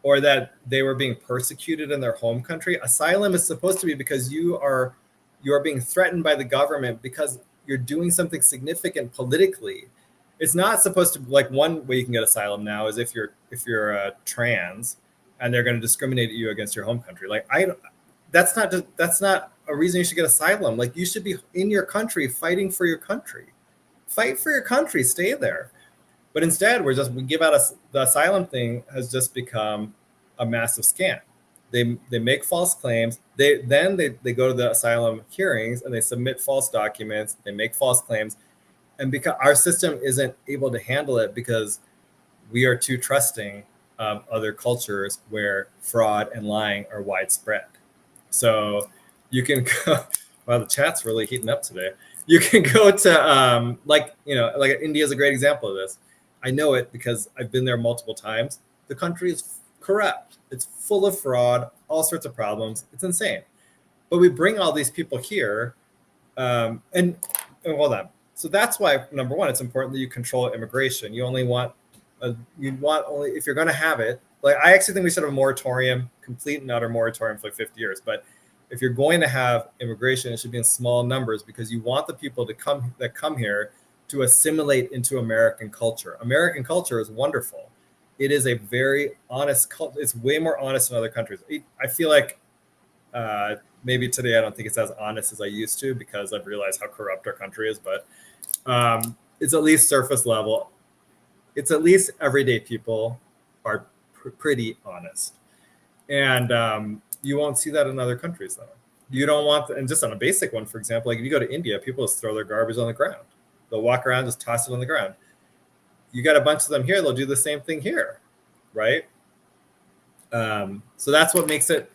Or that they were being persecuted in their home country? Asylum is supposed to be because you are being threatened by the government because you're doing something significant politically. It's not supposed to be like, one way you can get asylum now is if you're trans and they're going to discriminate at you against your home country. Like, that's not a reason you should get asylum. Like, you should be in your country fighting for your country. Fight for your country, stay there. But instead, we give out the asylum thing has just become a massive scam. They make false claims. They go to the asylum hearings and they submit false documents. They make false claims, and because our system isn't able to handle it because we are too trusting of other cultures where fraud and lying are widespread. So you can go. Wow, the chat's really heating up today. You can go to like India is a great example of this. I know it because I've been there multiple times. The country is corrupt. It's full of fraud, all sorts of problems. It's insane. But we bring all these people here, and hold on. So that's why, number one, it's important that you control immigration. You want only if you're going to have it. Like, I actually think we should have a moratorium, complete and utter moratorium for like 50 years. But if you're going to have immigration, it should be in small numbers because you want the people that come here to assimilate into American culture. American culture is wonderful. It is a very honest culture. It's way more honest than other countries. I feel like maybe today I don't think it's as honest as I used to because I've realized how corrupt our country is, but it's at least surface level. It's at least everyday people are pretty honest. And you won't see that in other countries, though. You don't want, and just on a basic one, for example, like if you go to India, people just throw their garbage on the ground. They'll walk around, just toss it on the ground. You got a bunch of them here, they'll do the same thing here, right? So that's what makes it,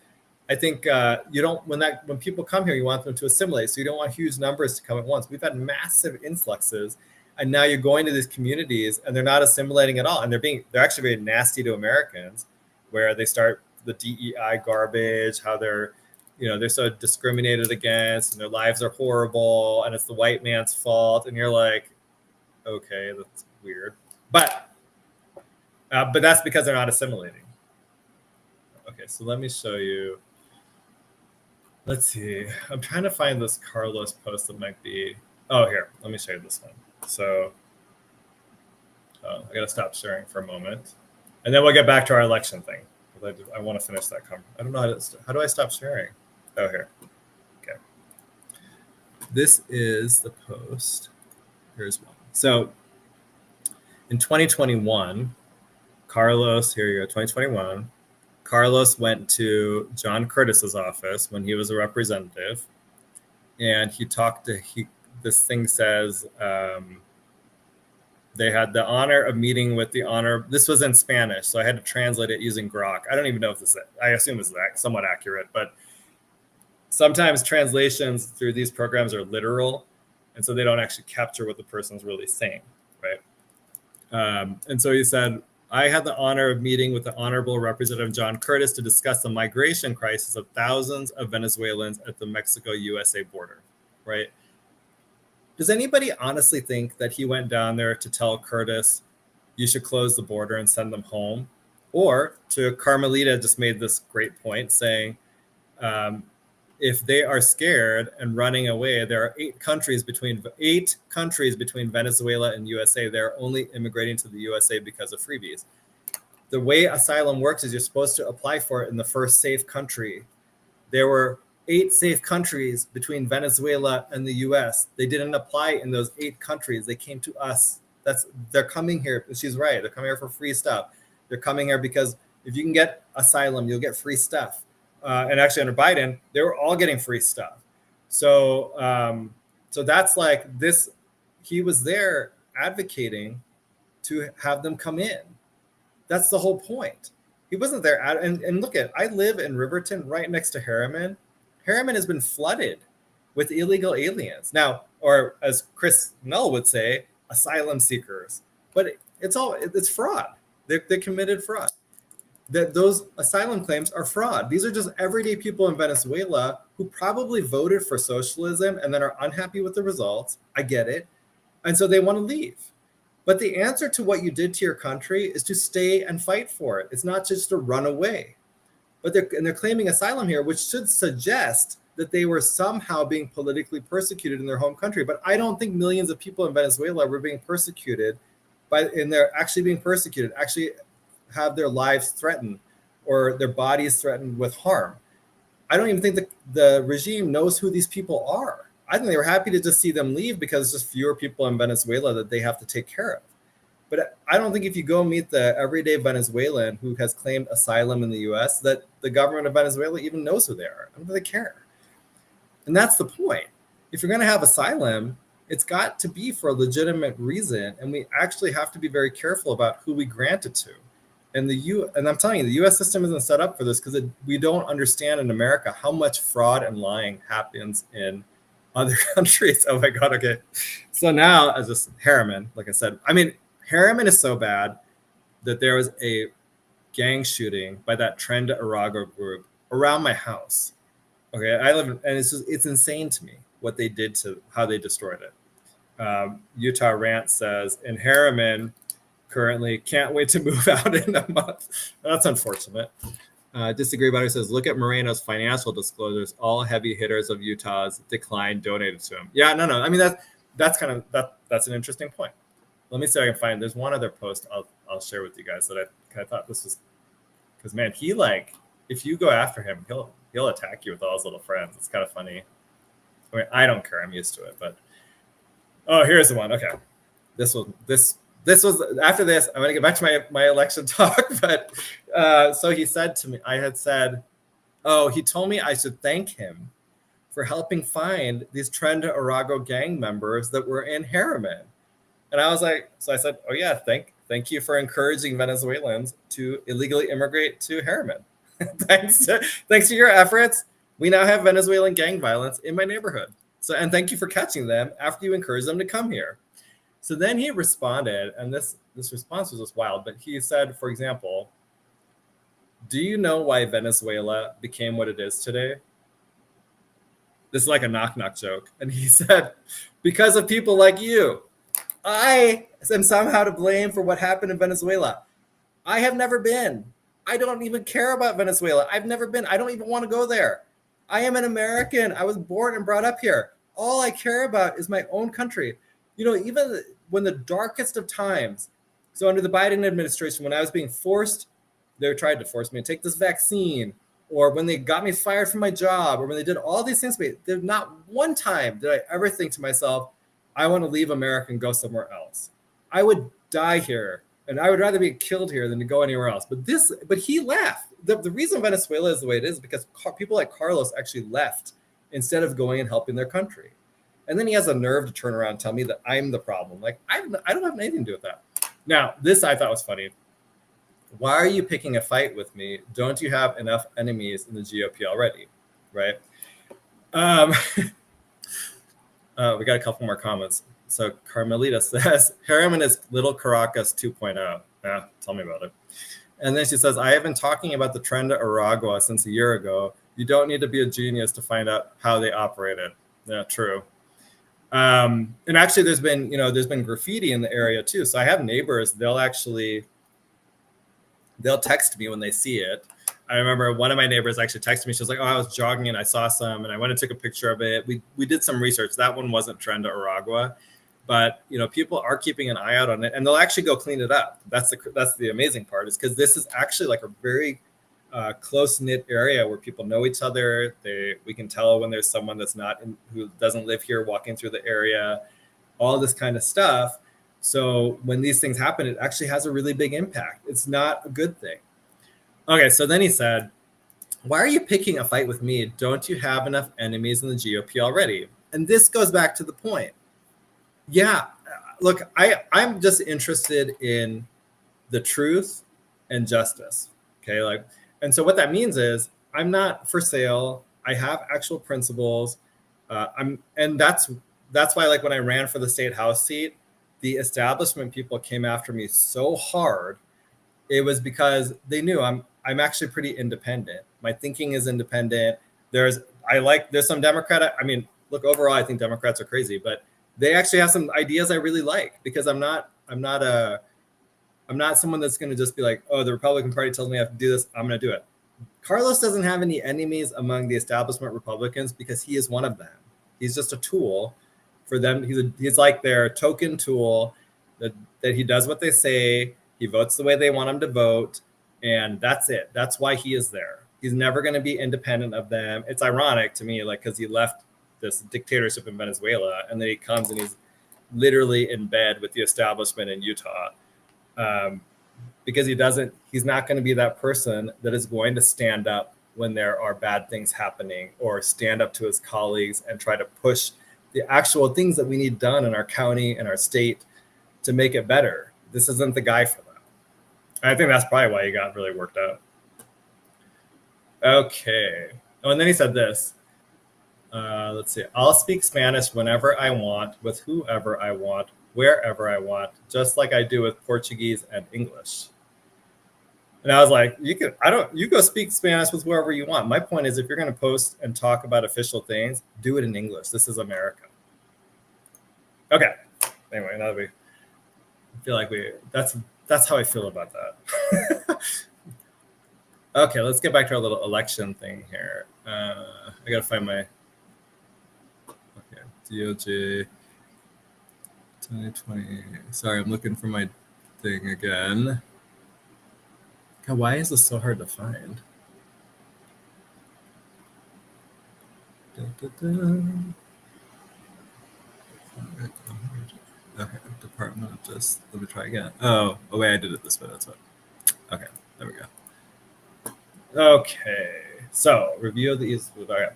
I think, when people come here, you want them to assimilate. So you don't want huge numbers to come at once. We've had massive influxes, and now you're going to these communities and they're not assimilating at all. And they're actually very nasty to Americans, where they start the DEI garbage, how they're so discriminated against and their lives are horrible and it's the white man's fault. And you're like, okay, that's weird. But that's because they're not assimilating. Okay, so let me show you. Let's see. I'm trying to find this Carlos post that might be. Oh, here. Let me show you this one. So I got to stop sharing for a moment. And then we'll get back to our election thing. I want to finish that conversation. I don't know how do I stop sharing? Oh, here. Okay. This is the post. Here's one. So in 2021, Carlos, here you go, 2021, Carlos went to John Curtis's office when he was a representative, and he talked to, this thing says, they had the honor of meeting with the honor. This was in Spanish, so I had to translate it using Grok. I don't even know if this is, I assume it's somewhat accurate, but sometimes translations through these programs are literal, and so they don't actually capture what the person's really saying, right? And so he said, I had the honor of meeting with the Honorable Representative John Curtis to discuss the migration crisis of thousands of Venezuelans at the Mexico-USA border, right? Does anybody honestly think that he went down there to tell Curtis you should close the border and send them home. Or to Carmelita just made this great point saying, if they are scared and running away, there are 8 countries between Venezuela and USA. They're only immigrating to the USA because of freebies. The way asylum works is you're supposed to apply for it in the first safe country. There were 8 safe countries between Venezuela and the US. They didn't apply in those 8 countries. They came to us. They're coming here. She's right. They're coming here for free stuff. They're coming here because if you can get asylum, you'll get free stuff. And actually under Biden, they were all getting free stuff. So that's like this. He was there advocating to have them come in. That's the whole point. He wasn't there. And look I live in Riverton right next to Harriman. Harriman has been flooded with illegal aliens. Now, or as Chris Null would say, asylum seekers. But it's fraud. They committed fraud. Those asylum claims are fraud. These are just everyday people in Venezuela who probably voted for socialism and then are unhappy with the results. I get it. And so they want to leave. But the answer to what you did to your country is to stay and fight for it. It's not just to run away. But they're claiming asylum here, which should suggest that they were somehow being politically persecuted in their home country. But I don't think millions of people in Venezuela were being persecuted and they're actually being persecuted, actually have their lives threatened or their bodies threatened with harm. I don't even think the regime knows who these people are. I think they were happy to just see them leave because there's just fewer people in Venezuela that they have to take care of. But I don't think if you go meet the everyday Venezuelan who has claimed asylum in the US, that the government of Venezuela even knows who they are. I don't think they care. And that's the point. If you're going to have asylum, it's got to be for a legitimate reason. And we actually have to be very careful about who we grant it to. And I'm telling you, the U.S. system isn't set up for this because we don't understand in America how much fraud and lying happens in other countries. Oh my God. Okay. So now as this Harriman, like I said, Harriman is so bad that there was a gang shooting by that Tren de Aragua group around my house. Okay. I live in, and it's insane to me what they did to how they destroyed it. Utah Rant says in Harriman, currently can't wait to move out in a month. That's unfortunate. Disagree about it says, look at Moreno's financial disclosures. All heavy hitters of Utah's decline donated to him. Yeah, no. That's an interesting point. Let me see if I can find. There's one other post I'll share with you guys that I thought this was, because man, he if you go after him, he'll attack you with all his little friends. It's kind of funny. I don't care. I'm used to it. But here's the one. Okay, this was after this. I'm going to get back to my election talk. But so he said to me, I had said, he told me I should thank him for helping find these Tren de Aragua gang members that were in Harriman. And I was like, so I said, oh yeah, thank you for encouraging Venezuelans to illegally immigrate to Harriman. thanks to your efforts, we now have Venezuelan gang violence in my neighborhood. So, and thank you for catching them after you encouraged them to come here. So then he responded, and this response was just wild, but he said, for example, do you know why Venezuela became what it is today? This is like a knock-knock joke. And he said, because of people like you. I am somehow to blame for what happened in Venezuela. I have never been. I don't even care about Venezuela. I've never been. I don't even want to go there. I am an American. I was born and brought up here. All I care about is my own country. Even when the darkest of times, so under the Biden administration, when I was being forced, they tried to force me to take this vaccine, or when they got me fired from my job, or when they did all these things, there's not one time did I ever think to myself, I want to leave America and go somewhere else. I would die here, and I would rather be killed here than to go anywhere else. But he left. The reason Venezuela is the way it is because people like Carlos actually left instead of going and helping their country. And then he has the nerve to turn around and tell me that I'm the problem. I don't have anything to do with that. Now, this I thought was funny. Why are you picking a fight with me? Don't you have enough enemies in the GOP already? Right? We got a couple more comments. So Carmelita says, Harriman is Little Caracas 2.0. Yeah, tell me about it. And then she says, I have been talking about the Tren de Aragua since a year ago. You don't need to be a genius to find out how they operated. Yeah, true. And actually, there's been graffiti in the area too. So I have neighbors. They'll text me when they see it. I remember one of my neighbors actually texted me. She was like, "Oh, I was jogging and I saw some, and I went and took a picture of it." We did some research. That one wasn't trend to Aragua, but people are keeping an eye out on it, and they'll actually go clean it up. That's the amazing part, is because this is actually like a very close knit area where people know each other. We can tell when there's someone who doesn't live here walking through the area, all this kind of stuff. So when these things happen, it actually has a really big impact. It's not a good thing. Okay, so then he said, "Why are you picking a fight with me? Don't you have enough enemies in the GOP already?" And this goes back to the point. Yeah, look, I'm just interested in the truth and justice. Okay, and so what that means is I'm not for sale. I have actual principles. And that's why, like, when I ran for the state house seat, the establishment people came after me so hard. It was because they knew I'm actually pretty independent. My thinking is independent. There's some Democrat. I mean, look, overall, I think Democrats are crazy, but they actually have some ideas I really like, because I'm not someone that's going to just be like, "Oh, the Republican Party tells me I have to do this, I'm going to do it." Carlos doesn't have any enemies among the establishment Republicans because he is one of them. He's just a tool for them. He's like their token tool that he does what they say. He votes the way they want him to vote, and that's it. That's why he is there. He's never going to be independent of them. It's ironic to me, like, because he left this dictatorship in Venezuela, and then he comes and he's literally in bed with the establishment in Utah, because he's not going to be that person that is going to stand up when there are bad things happening, or stand up to his colleagues and try to push the actual things that we need done in our county and our state to make it better. This isn't the guy for that. I think that's probably why he got really worked out. Okay. Oh, and then he said this. Let's see. "I'll speak Spanish whenever I want, with whoever I want, wherever I want, just like I do with Portuguese and English." And I was like, you go speak Spanish with whoever you want. My point is, if you're going to post and talk about official things, do it in English. This is America. Okay. Anyway, I feel like that's how I feel about that. Okay, let's get back to our little election thing here. I got to find my, okay, DOJ 2020. Sorry, I'm looking for my thing again. God, why is this so hard to find? Okay, Department of Justice. Let me try again. Oh wait, I did it this way. That's what. Okay, there we go. Okay, so review of these. Okay.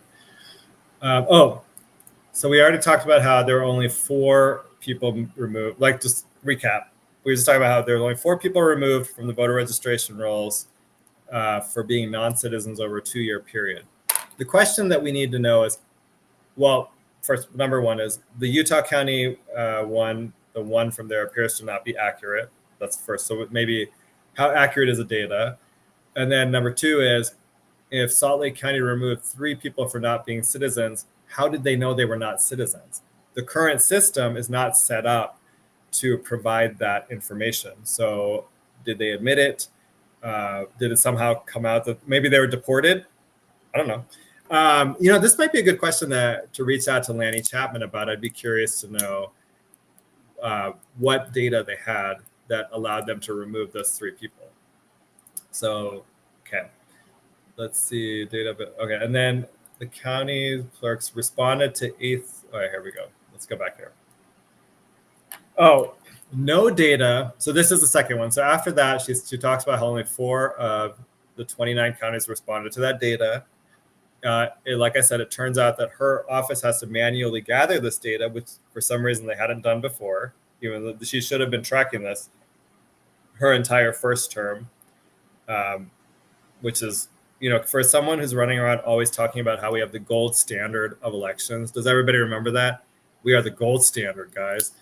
So we already talked about how there were only 4 people removed. Like, just recap. We were just talking about how there were only 4 people removed from the voter registration rolls for being non-citizens over a 2-year period. The question that we need to know is, well, first, number one is the Utah County one. The one from there appears to not be accurate. That's first. So maybe how accurate is the data? And then number 2 is, if Salt Lake County removed 3 people for not being citizens, how did they know they were not citizens? The current system is not set up to provide that information. So did they admit it? Did it somehow come out that maybe they were deported? I don't know. This might be a good question to reach out to Lanny Chapman about. I'd be curious to know what data they had that allowed them to remove those 3 people. So, okay. Let's see, data. Okay, and then the county clerks responded to 8th. All right, here we go. Let's go back here. Oh, no data. So this is the second one. So after that, she talks about how only 4 of the 29 counties responded to that data. Like I said, it turns out that her office has to manually gather this data, which for some reason they hadn't done before. Even though she should have been tracking this her entire first term, which is, for someone who's running around always talking about how we have the gold standard of elections. Does everybody remember that? We are the gold standard, guys.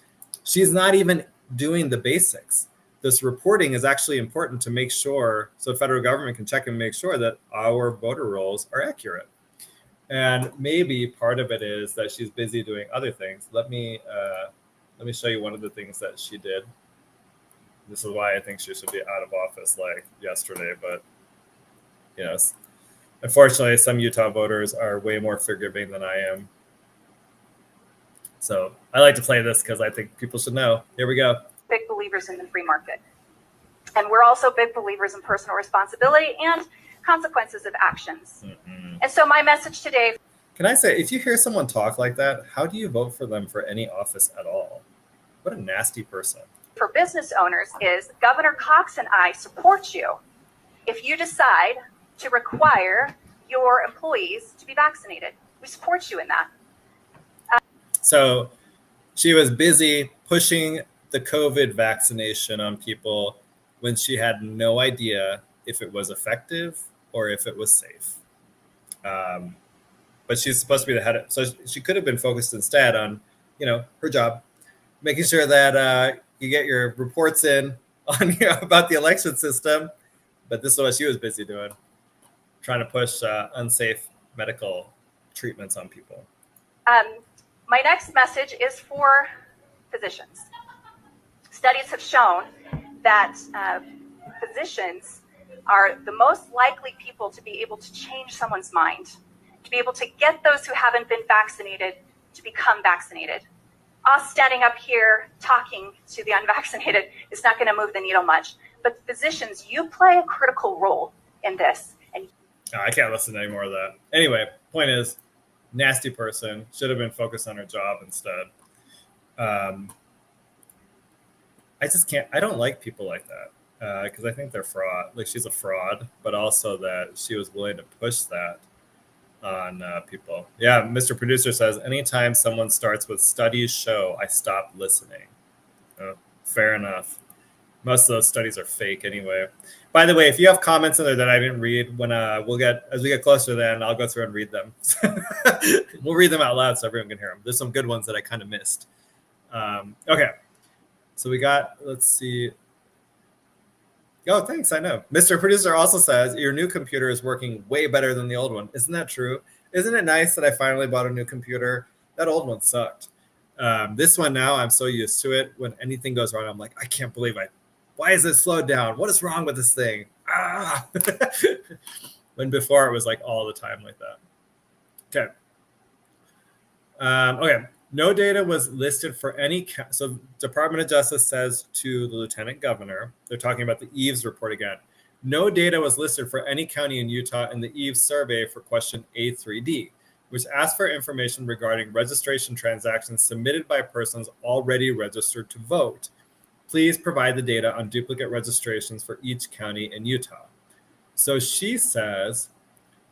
She's not even doing the basics. This reporting is actually important to make sure, so the federal government can check and make sure that our voter rolls are accurate. And maybe part of it is that she's busy doing other things. Let me show you one of the things that she did. This is why I think she should be out of office like yesterday. But unfortunately, some Utah voters are way more forgiving than I am. So I like to play this because I think people should know. Here we go. Big believers in the free market. And we're also big believers in personal responsibility and consequences of actions. Mm-hmm. And so my message today. Can I say, if you hear someone talk like that, how do you vote for them for any office at all? What a nasty person. For business owners is Governor Cox and I support you if you decide to require your employees to be vaccinated. We support you in that. So she was busy pushing the COVID vaccination on people when she had no idea if it was effective or if it was safe. But she's supposed to be the head. So she could have been focused instead on, her job, making sure that you get your reports in on about the election system. But this is what she was busy doing, trying to push unsafe medical treatments on people. My next message is for physicians. Studies have shown that physicians are the most likely people to be able to change someone's mind, to be able to get those who haven't been vaccinated to become vaccinated. Us standing up here talking to the unvaccinated is not going to move the needle much. But physicians, you play a critical role in this. And I can't listen to any more of that. Anyway, point is, nasty person, should have been focused on her job instead. I just can't. I don't like people like that because I think they're fraud. Like, she's a fraud, but also that she was willing to push that on people. Yeah, Mr. Producer says, anytime someone starts with studies show, I stop listening. Fair enough. Most of those studies are fake anyway. By the way, if you have comments in there that I didn't read, when as we get closer, then I'll go through and read them. We'll read them out loud so everyone can hear them. There's some good ones that I kind of missed. Okay. So we got, let's see. Oh, thanks. I know. Mr. Producer also says, your new computer is working way better than the old one. Isn't that true? Isn't it nice that I finally bought a new computer? That old one sucked. This one now, I'm so used to it. When anything goes wrong, I'm like, I can't believe why is it slowed down? What is wrong with this thing? When before it was like all the time like that. Okay. Okay. No data was listed for any. So Department of Justice says to the Lieutenant Governor, they're talking about the Eves report again. No data was listed for any county in Utah in the Eves survey for question A3D, which asked for information regarding registration transactions submitted by persons already registered to vote. Please provide the data on duplicate registrations for each county in Utah. So she says,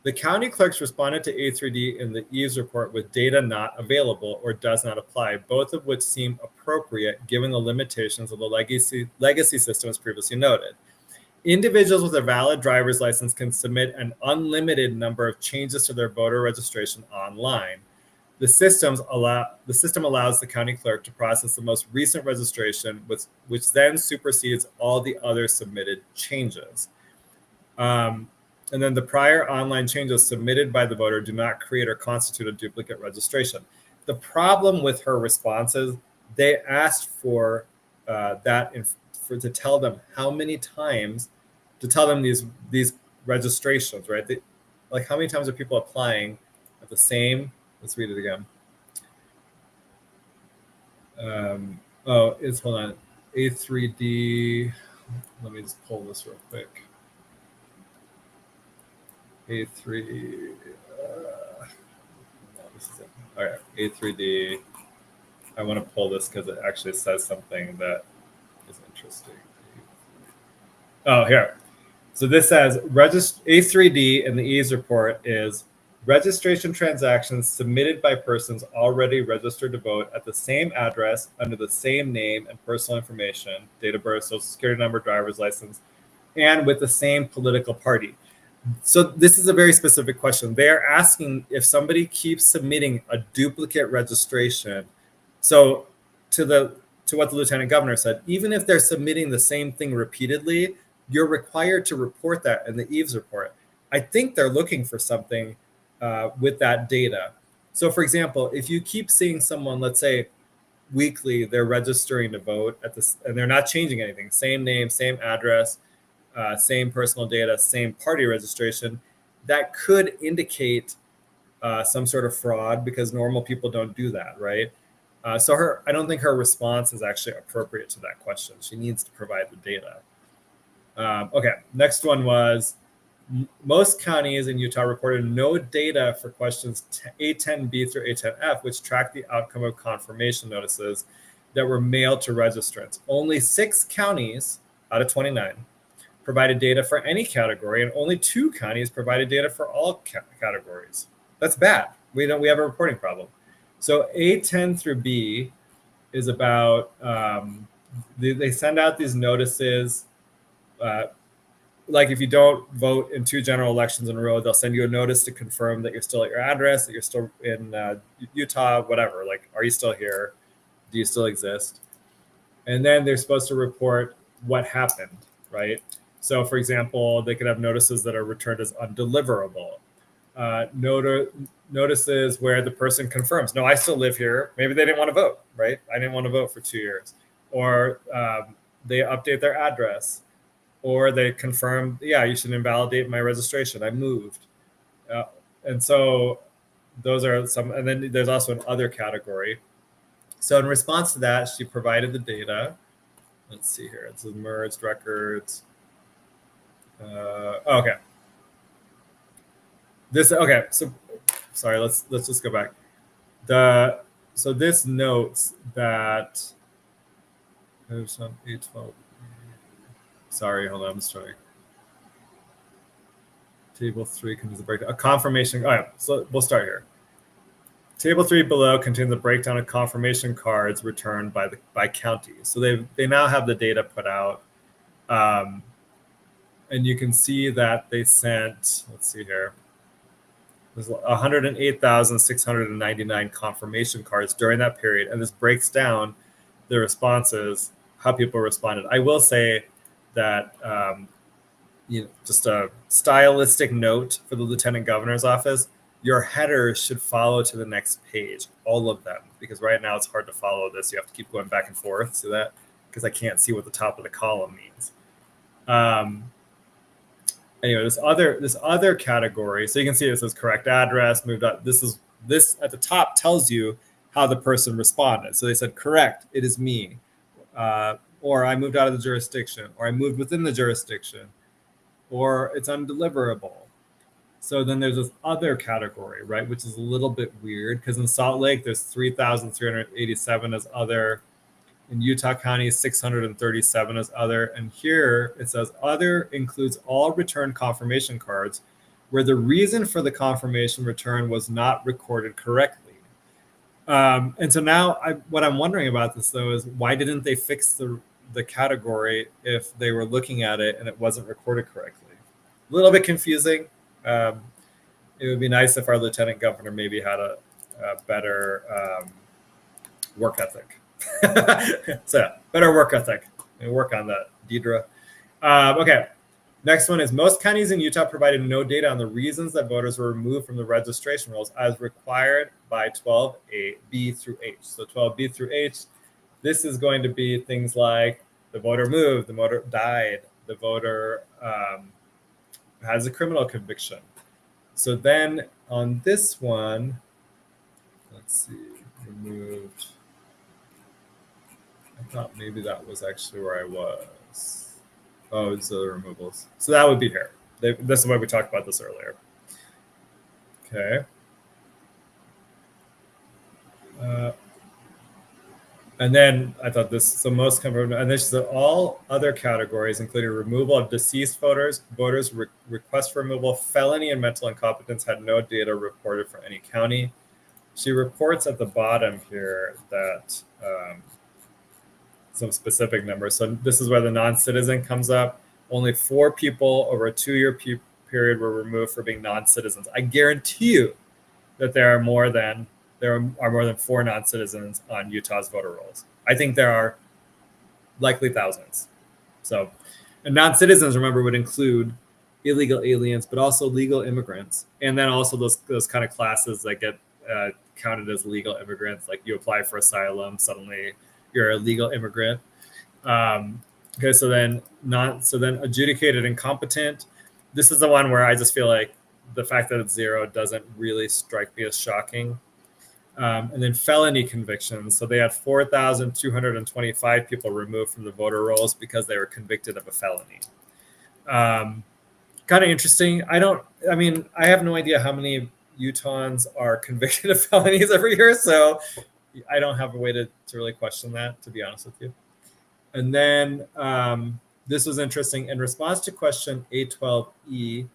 the county clerks responded to A3D in the Eves report with data not available or does not apply, both of which seem appropriate given the limitations of the legacy system as previously noted. Individuals with a valid driver's license can submit an unlimited number of changes to their voter registration online. The system allows the county clerk to process the most recent registration, which then supersedes all the other submitted changes. And then the prior online changes submitted by the voter do not create or constitute a duplicate registration. The problem with her responses, they asked for to tell them how many times, to tell them these registrations, right? Like how many times are people applying at the same, let's read it again. Hold on, A3D, let me just pull this real quick. A3, no, this is it. All right, A3D. I want to pull this because it actually says something that is interesting. Oh, here. So this says A3D in the Eves report is registration transactions submitted by persons already registered to vote at the same address under the same name and personal information, date of birth, social security number, driver's license, and with the same political party. So this is a very specific question. They are asking if somebody keeps submitting a duplicate registration. So to what the Lieutenant Governor said, even if they're submitting the same thing repeatedly, you're required to report that in the Eves report. I think they're looking for something with that data. So, for example, if you keep seeing someone, let's say weekly, they're registering to vote at this, and they're not changing anything, same name, same address, same personal data, same party registration, that could indicate some sort of fraud, because normal people don't do that, right? So I don't think her response is actually appropriate to that question. She needs to provide the data. Okay, next one was, most counties in Utah reported no data for questions A10B through A10F, which track the outcome of confirmation notices that were mailed to registrants. Only 6 counties out of 29 provided data for any category, and only 2 counties provided data for all categories. That's bad. We have a reporting problem. So A10 through B is about, they send out these notices, like if you don't vote in 2 general elections in a row, they'll send you a notice to confirm that you're still at your address, that you're still in Utah, whatever. Like, are you still here? Do you still exist? And then they're supposed to report what happened, right? So, for example, they could have notices that are returned as undeliverable. Notices where the person confirms, no, I still live here. Maybe they didn't want to vote, right? I didn't want to vote for 2 years. Or they update their address. Or they confirm, yeah, you should invalidate my registration. I moved. And so those are some, and then there's also an other category. So in response to that, she provided the data. Let's see here. It's merged records. Okay. So sorry, let's just go back. So this notes that there's some 812. Sorry, hold on, I'm just trying. Table 3 contains a breakdown. A confirmation. All right, so we'll start here. Table 3 below contains a breakdown of confirmation cards returned by county. So they now have the data put out, and you can see that they sent. Let's see here. There's 108,699 confirmation cards during that period, and this breaks down the responses, how people responded. I will say that just a stylistic note for the Lieutenant Governor's office, your headers should follow to the next page, all of them, because right now it's hard to follow this. You have to keep going back and forth. See that? Because I can't see what the top of the column means. Anyway, this other category, so you can see it says correct address, moved up. This at the top tells you how the person responded. So they said, correct, it is me. Or I moved out of the jurisdiction, or I moved within the jurisdiction, or it's undeliverable. So then there's this other category, right, which is a little bit weird, because in Salt Lake, there's 3,387 as other. In Utah County, 637 as other. And here it says other includes all return confirmation cards where the reason for the confirmation return was not recorded correctly. And so now what I'm wondering about this, though, is why didn't they fix the category if they were looking at it and it wasn't recorded correctly? A little bit confusing. It would be nice if our Lieutenant Governor maybe had a better work ethic. So better work ethic. And work on that, Deidre. Okay. Next one is most counties in Utah provided no data on the reasons that voters were removed from the registration rolls as required by 12B through H. So 12B through H, this is going to be things like the voter moved, the voter died, the voter has a criminal conviction. So then on this one, let's see, removed. I thought maybe that was actually where I was. Oh, it's the removals. So that would be here. This is why we talked about this earlier. Okay. And then I thought this, so most come from, and this is all other categories, including removal of deceased voters, request for removal, felony and mental incompetence had no data reported for any county. She reports at the bottom here that some specific numbers. So this is where the non-citizen comes up. Only 4 people over a 2-year period were removed for being non-citizens. I guarantee you that there are more than 4 non-citizens on Utah's voter rolls. I think there are likely thousands. So, and non-citizens, remember, would include illegal aliens, but also legal immigrants. And then also those kind of classes that get counted as legal immigrants, like you apply for asylum, suddenly you're a legal immigrant. Okay, so then adjudicated incompetent. This is the one where I just feel like the fact that it's 0 doesn't really strike me as shocking. And then felony convictions. So they had 4,225 people removed from the voter rolls because they were convicted of a felony. Kind of interesting. I have no idea how many Utahns are convicted of felonies every year, so I don't have a way to really question that, to be honest with you. And then this was interesting. In response to question A12E,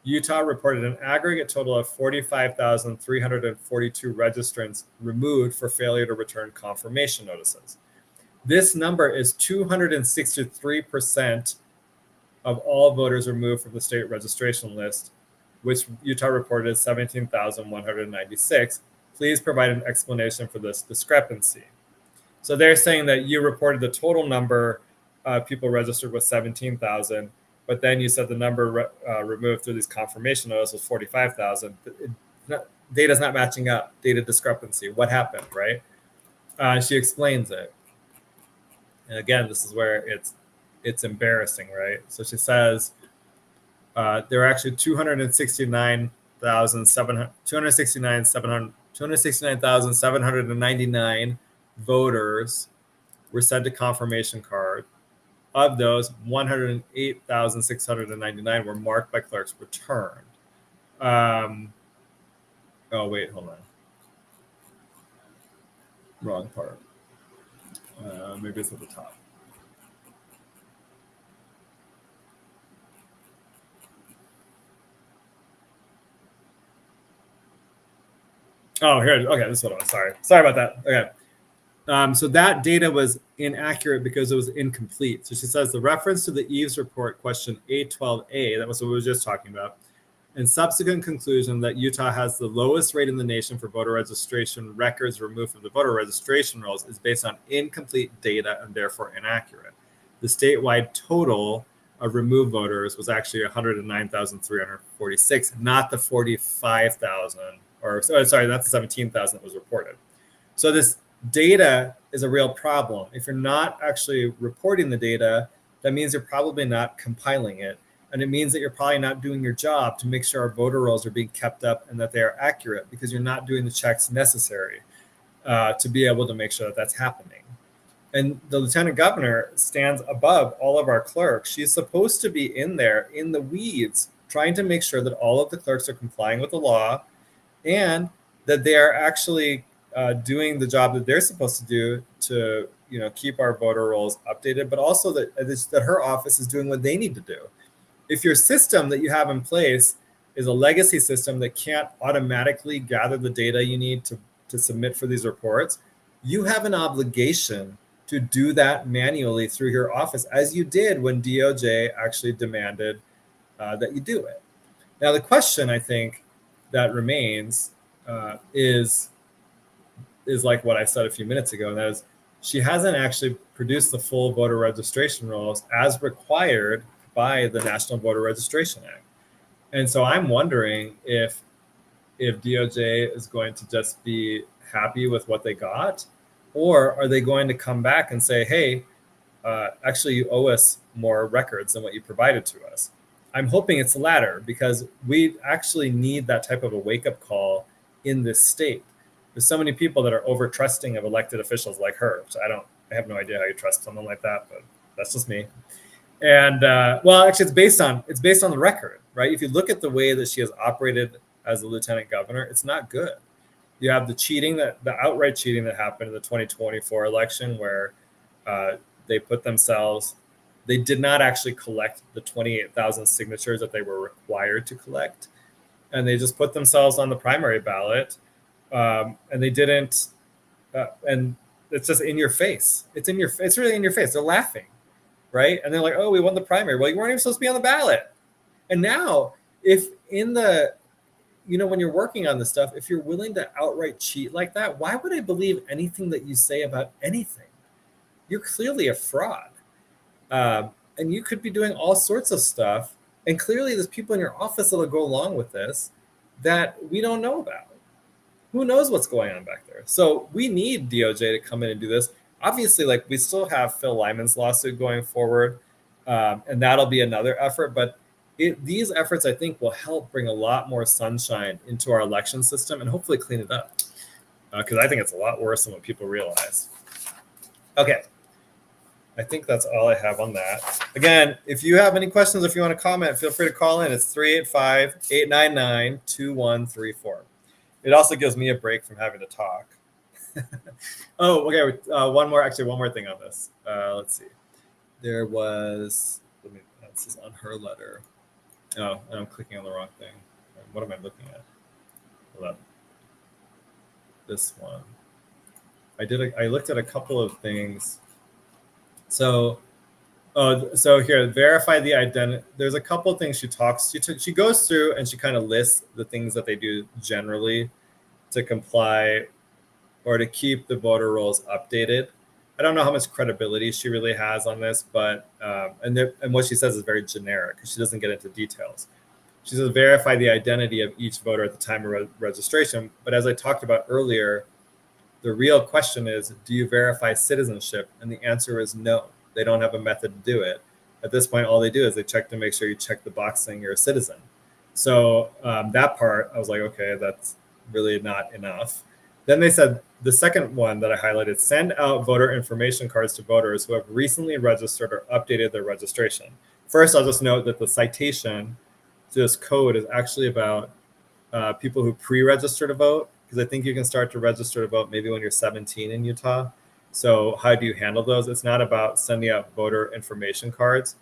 Utah reported an aggregate total of 45,342 registrants removed for failure to return confirmation notices. This number is 263% of all voters removed from the state registration list, which Utah reported as 17,196. Please provide an explanation for this discrepancy. So they're saying that you reported the total number of people registered was 17,000, but then you said the number removed through these confirmation notices was 45,000. Data's not matching up. Data discrepancy. What happened, right? She explains it. And again, this is where it's embarrassing, right? So she says there are actually 269,799 voters were sent a confirmation card. Of those, 108,699 were marked by clerks returned. Oh, wait, hold on. Wrong part. Maybe it's at the top. Oh, here. Okay, this is what I was. Sorry about that. Okay. So that data was inaccurate because it was incomplete. So she says the reference to the Eves report question A12A, that was what we were just talking about, and subsequent conclusion that Utah has the lowest rate in the nation for voter registration records removed from the voter registration rolls is based on incomplete data and therefore inaccurate. The statewide total of removed voters was actually 109,346, not the 45,000, or sorry, not the 17,000 that was reported. So this data is a real problem. If you're not actually reporting the data, that means you're probably not compiling it. And it means that you're probably not doing your job to make sure our voter rolls are being kept up and that they are accurate, because you're not doing the checks necessary to be able to make sure that that's happening. And the lieutenant governor stands above all of our clerks. She's supposed to be in there in the weeds, trying to make sure that all of the clerks are complying with the law and that they are actually doing the job that they're supposed to do to, keep our voter rolls updated, but also that her office is doing what they need to do. If your system that you have in place is a legacy system that can't automatically gather the data you need to submit for these reports, you have an obligation to do that manually through your office, as you did when DOJ actually demanded that you do it. Now, the question I think that remains is like what I said a few minutes ago, and that is she hasn't actually produced the full voter registration rolls as required by the National Voter Registration Act. And so I'm wondering if DOJ is going to just be happy with what they got, or are they going to come back and say, hey, actually you owe us more records than what you provided to us. I'm hoping it's the latter, because we actually need that type of a wake-up call in this state. There's so many people that are over trusting of elected officials like her. So I have no idea how you trust someone like that, but that's just me. And actually, it's based on the record, right? If you look at the way that she has operated as a lieutenant governor, it's not good. You have the outright cheating that happened in the 2024 election, where they did not actually collect the 28,000 signatures that they were required to collect, and they just put themselves on the primary ballot. And they didn't, and it's just in your face. It's really in your face. They're laughing, right? And they're like, "Oh, we won the primary." Well, you weren't even supposed to be on the ballot. And now, if in the, when you're working on this stuff, if you're willing to outright cheat like that, why would I believe anything that you say about anything? You're clearly a fraud, and you could be doing all sorts of stuff And clearly there's people in your office that'll go along with this that we don't know about. Who knows what's going on back there? So we need DOJ to come in and do this. Obviously, like, we still have Phil Lyman's lawsuit going forward, and that'll be another effort. But these efforts, I think, will help bring a lot more sunshine into our election system and hopefully clean it up, because I think it's a lot worse than what people realize. Okay. I think that's all I have on that. Again, if you have any questions, if you want to comment, feel free to call in. It's 385-899-2134. It also gives me a break from having to talk. Oh, okay. One more thing on this. Let's see. There was, this is on her letter. Oh, and I'm clicking on the wrong thing. What am I looking at? Hold up. This one. I looked at a couple of things. So here, verify the identity. There's a couple of things she talks. She goes through and she kind of lists the things that they do generally to comply or to keep the voter rolls updated. I don't know how much credibility she really has on this, but and what she says is very generic because she doesn't get into details. She says verify the identity of each voter at the time of registration. But as I talked about earlier, the real question is, do you verify citizenship? And the answer is no. They don't have a method to do it. At this point, all they do is they check to make sure you check the box saying you're a citizen. So that part, I was like, okay, that's really not enough. Then they said the second one that I highlighted, send out voter information cards to voters who have recently registered or updated their registration. First, I'll just note that the citation to this code is actually about people who pre-register to vote, because I think you can start to register to vote maybe when you're 17 in Utah. So how do you handle those? It's not about sending out voter information cards.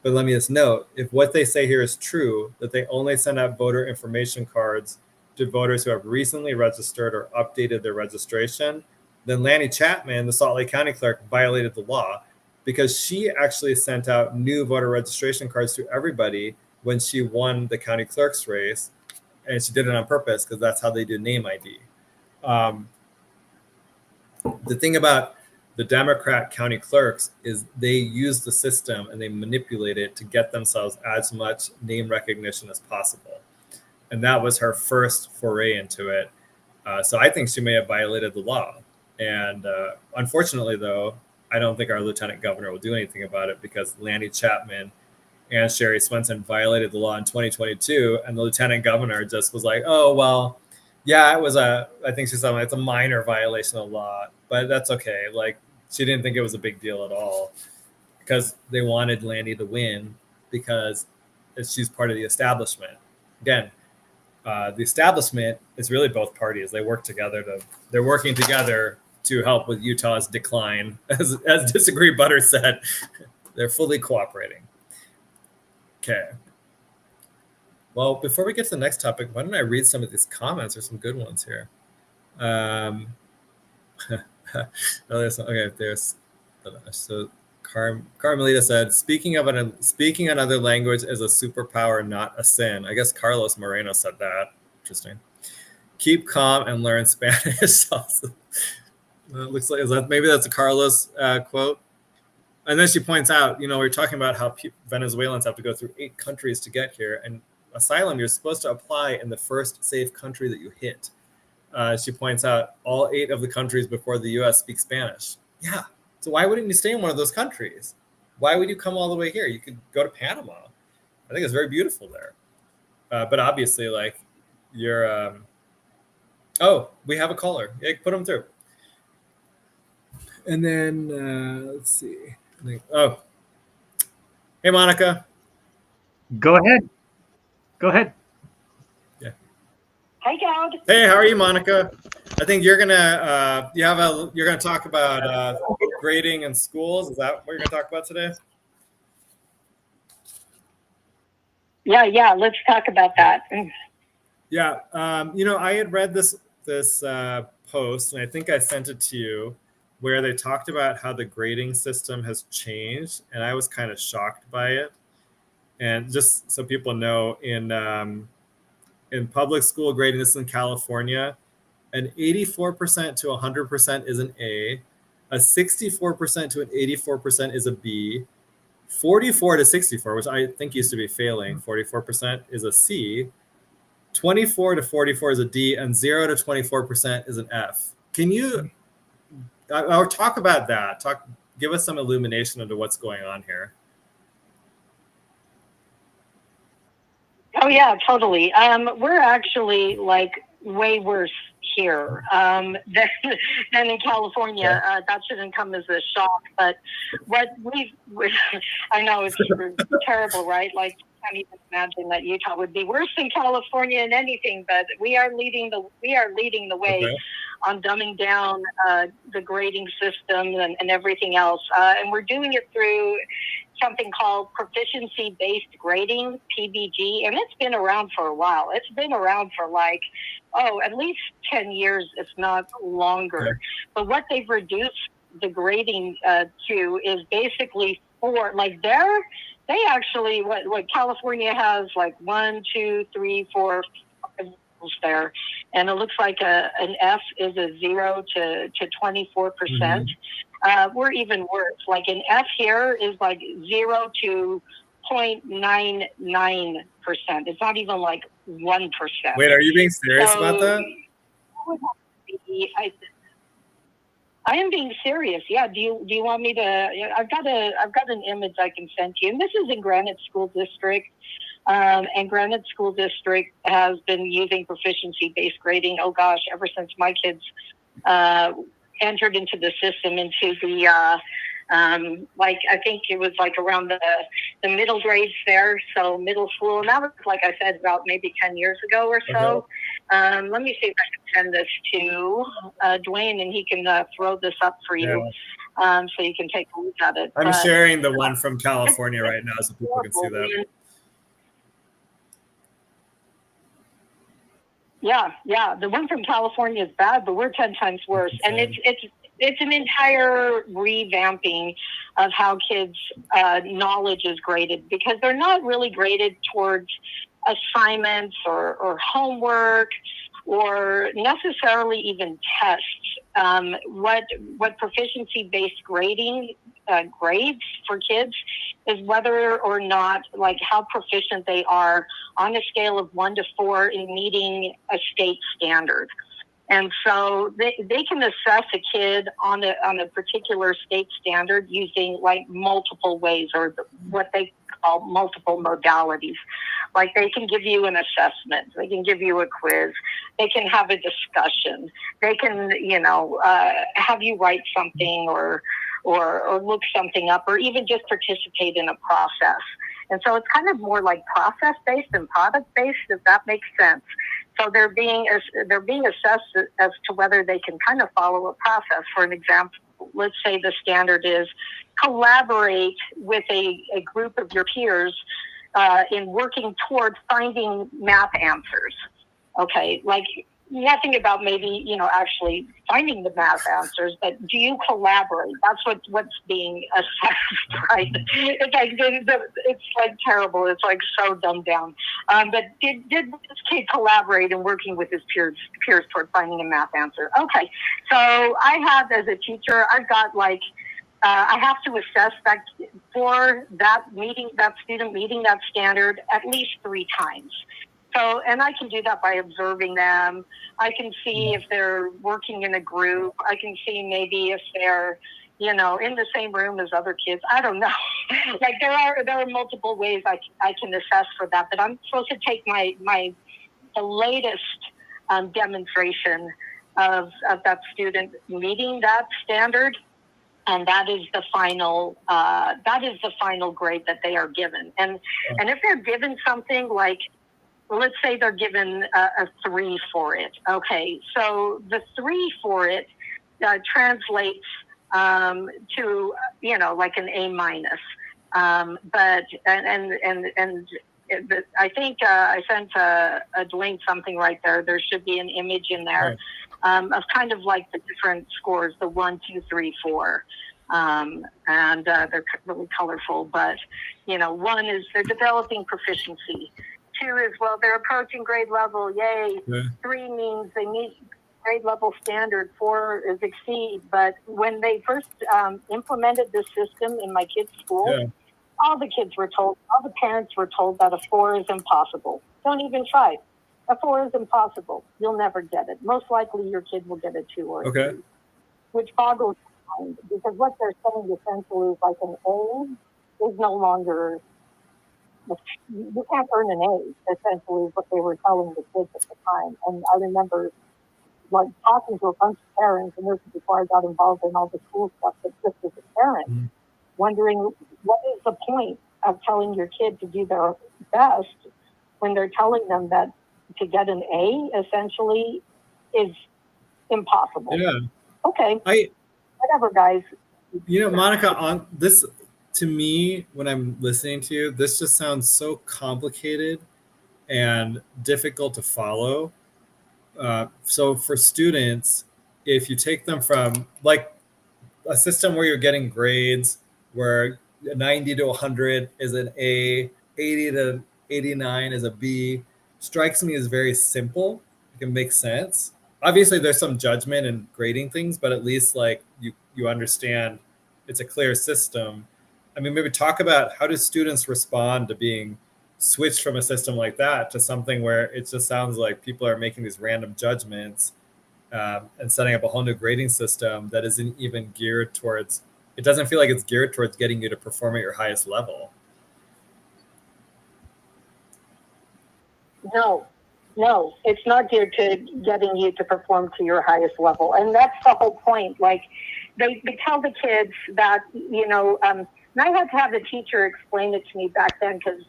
But let me just note, if what they say here is true, that they only send out voter information cards to voters who have recently registered or updated their registration, then Lanny Chapman, the Salt Lake County clerk, violated the law because she actually sent out new voter registration cards to everybody when she won the county clerk's race. And she did it on purpose because that's how they do name ID. The thing about the Democrat county clerks is they use the system and they manipulate it to get themselves as much name recognition as possible. And that was her first foray into it. So I think she may have violated the law. And unfortunately, though, I don't think our lieutenant governor will do anything about it because Lanny Chapman and Sherry Swenson violated the law in 2022. And the lieutenant governor just was like, oh, well, yeah, I think she said it's a minor violation of the law, but that's okay. Like, she didn't think it was a big deal at all because they wanted Lanny to win because she's part of the establishment. Again, the establishment is really both parties. They work together they're working together to help with Utah's decline. As Disagree Butter said, they're fully cooperating. Okay. Well, before we get to the next topic, why don't I read some of these comments? There's some good ones here. So Carmelita said, speaking another language is a superpower, not a sin. I guess Carlos Moreno said that. Interesting. Keep calm and learn Spanish. Also. It looks like maybe that's a Carlos quote. And then she points out, we're talking about how Venezuelans have to go through 8 countries to get here, and asylum you're supposed to apply in the first safe country that you hit. She points out all 8 of the countries before the U.S. speak Spanish. Yeah. So why wouldn't you stay in one of those countries? Why would you come all the way here? You could go to Panama. I think it's very beautiful there. But obviously, like, you're... oh, we have a caller. Yeah, put them through. And then, let's see. Oh. Hey, Monica. Go ahead. Yeah. Hi, Goud. Hey, how are you, Monica? I think you're gonna you're gonna talk about grading in schools. Is that what you're gonna talk about today? Yeah. Let's talk about that. Yeah. I had read this post, and I think I sent it to you, where they talked about how the grading system has changed, and I was kind of shocked by it. And just so people know, in public school grading, this is in California, an 84% to 100% is an A, a 64% to an 84% is a B, 44 to 64, which I think used to be failing, 44% is a C. 24 to 44 is a D, and 0 to 24% is an F. Can you I'll talk about that? Give us some illumination into what's going on here. Oh yeah, totally. We're actually like way worse here than in California. That shouldn't come as a shock, but what I know it's terrible, right? Like, I can't even imagine that Utah would be worse than California in anything, but we are leading the way on dumbing down the grading system and everything else, and we're doing it through something called proficiency-based grading, PBG, and it's been around for a while. It's been around for like, at least 10 years, if not longer. Okay. But what they've reduced the grading to is basically they actually, what California has, like 1, 2, 3, 4, 5 levels there, and it looks like an F is a 0 to 24%. Mm-hmm. We're even worse. Like an F here is like 0 to 0.99%. It's not even like 1%. Wait, are you being serious about that? I am being serious. Yeah. Do you want me to? I've got an image I can send to you. And this is in Granite School District. And Granite School District has been using proficiency-based grading. Oh gosh, ever since my kids entered into the system, into the I think it was like around the middle grades there, so middle school, and that was, like I said, about maybe 10 years ago or so. Okay. Let me see if I can send this to Dwayne, and he can throw this up for you, so you can take a look at it. I'm sharing the one from California right now, so people can see that. Yeah. The one from California is bad, but we're 10 times worse. And it's an entire revamping of how kids' knowledge is graded, because they're not really graded towards assignments or homework or necessarily even tests. What proficiency-based grading grades for kids is whether or not, like, how proficient they are on a scale of 1 to 4 in meeting a state standard. And so they can assess a kid on a particular state standard using like multiple ways, or what they call multiple modalities. Like, they can give you an assessment, they can give you a quiz, they can have a discussion, they can have you write something or look something up, or even just participate in a process. And so it's kind of more like process-based and product-based, if that makes sense. So they're being assessed as to whether they can kind of follow a process. For an example, let's say the standard is collaborate with a group of your peers in working toward finding math answers. Okay, like, nothing about maybe, actually finding the math answers, but do you collaborate? That's what's being assessed, right? It's like terrible. It's like so dumbed down. But did this kid collaborate in working with his peers toward finding a math answer? Okay, so I have, as a teacher, I've got like, I have to assess that for that student meeting that standard at least 3 times. So, and I can do that by observing them. I can see if they're working in a group. I can see maybe if they're, in the same room as other kids. I don't know. Like, there are multiple ways I can assess for that. But I'm supposed to take the latest demonstration of that student meeting that standard, and that is the final grade that they are given. And if they're given something like, well, let's say they're given a 3 for it. Okay, so the 3 for it translates to like an A minus. But I think I sent a Dwayne something right there. There should be an image in there of kind of like the different scores, the 1, 2, 3, 4. And they're really colorful. But 1 is they're developing proficiency. 2 is, well, they're approaching grade level, yay. Yeah. 3 means they meet grade level standard. 4 is exceed. But when they first implemented this system in my kids' school, all the kids were told, all the parents were told that a 4 is impossible. Don't even try. A 4 is impossible. You'll never get it. Most likely your kid will get a 2 or a 3, which boggles my mind, because what they're saying essentially is like an A is no longer, you can't earn an A, essentially is what they were telling the kids at the time. And I remember like talking to a bunch of parents, and this is before I got involved in all the school stuff, but just as a parent, wondering what is the point of telling your kid to do their best when they're telling them that to get an A essentially is impossible. Yeah. Okay. Whatever, guys. You know, Monica, on this, to me, when I'm listening to you, this just sounds so complicated and difficult to follow. So for students, if you take them from like a system where you're getting grades where 90 to 100 is an A, 80 to 89 is a B, strikes me as very simple. It can make sense. Obviously, there's some judgment in grading things, but at least like you understand it's a clear system. I mean, maybe talk about how do students respond to being switched from a system like that to something where it just sounds like people are making these random judgments and setting up a whole new grading system that isn't even geared towards, it doesn't feel like it's geared towards getting you to perform at your highest level. No, it's not geared to getting you to perform to your highest level. And that's the whole point. Like they tell the kids that, you know, and I had to have the teacher explain it to me back then, because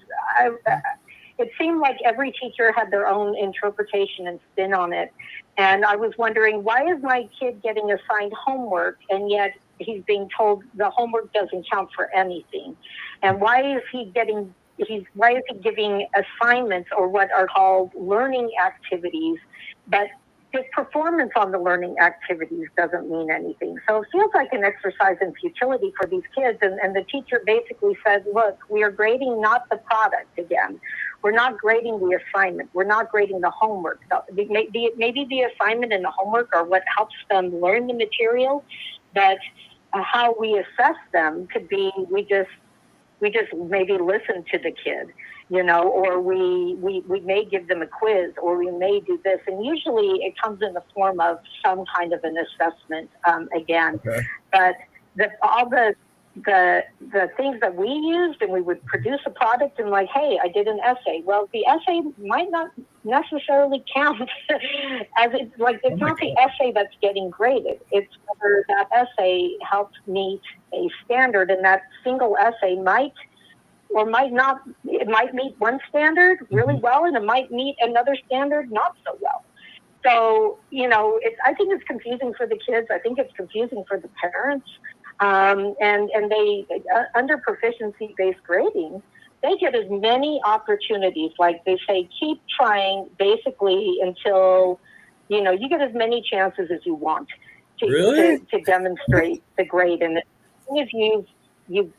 it seemed like every teacher had their own interpretation and spin on it. And I was wondering, why is my kid getting assigned homework and yet he's being told the homework doesn't count for anything? And why is he giving assignments or what are called learning activities, but his performance on the learning activities doesn't mean anything? So it feels like an exercise in futility for these kids. And the teacher basically said, look, we are grading not the product again. We're not grading the assignment. We're not grading the homework. Maybe the assignment and the homework are what helps them learn the material, but how we assess them could be we just maybe listen to the kid, you know, or we may give them a quiz, or we may do this. And usually it comes in the form of some kind of an assessment again. Okay. But all the things that we used, and we would produce a product and like, hey, I did an essay. Well, the essay might not necessarily count as it's like, it's not the essay that's getting graded. It's whether that essay helped meet a standard, and that single essay might or might not, it might meet one standard really well, and it might meet another standard not so well. So, you know, I think it's confusing for the kids. I think it's confusing for the parents. And they, under proficiency-based grading, they get as many opportunities. Like they say, keep trying basically until, you know, you get as many chances as you want to demonstrate the grade. And as soon as you've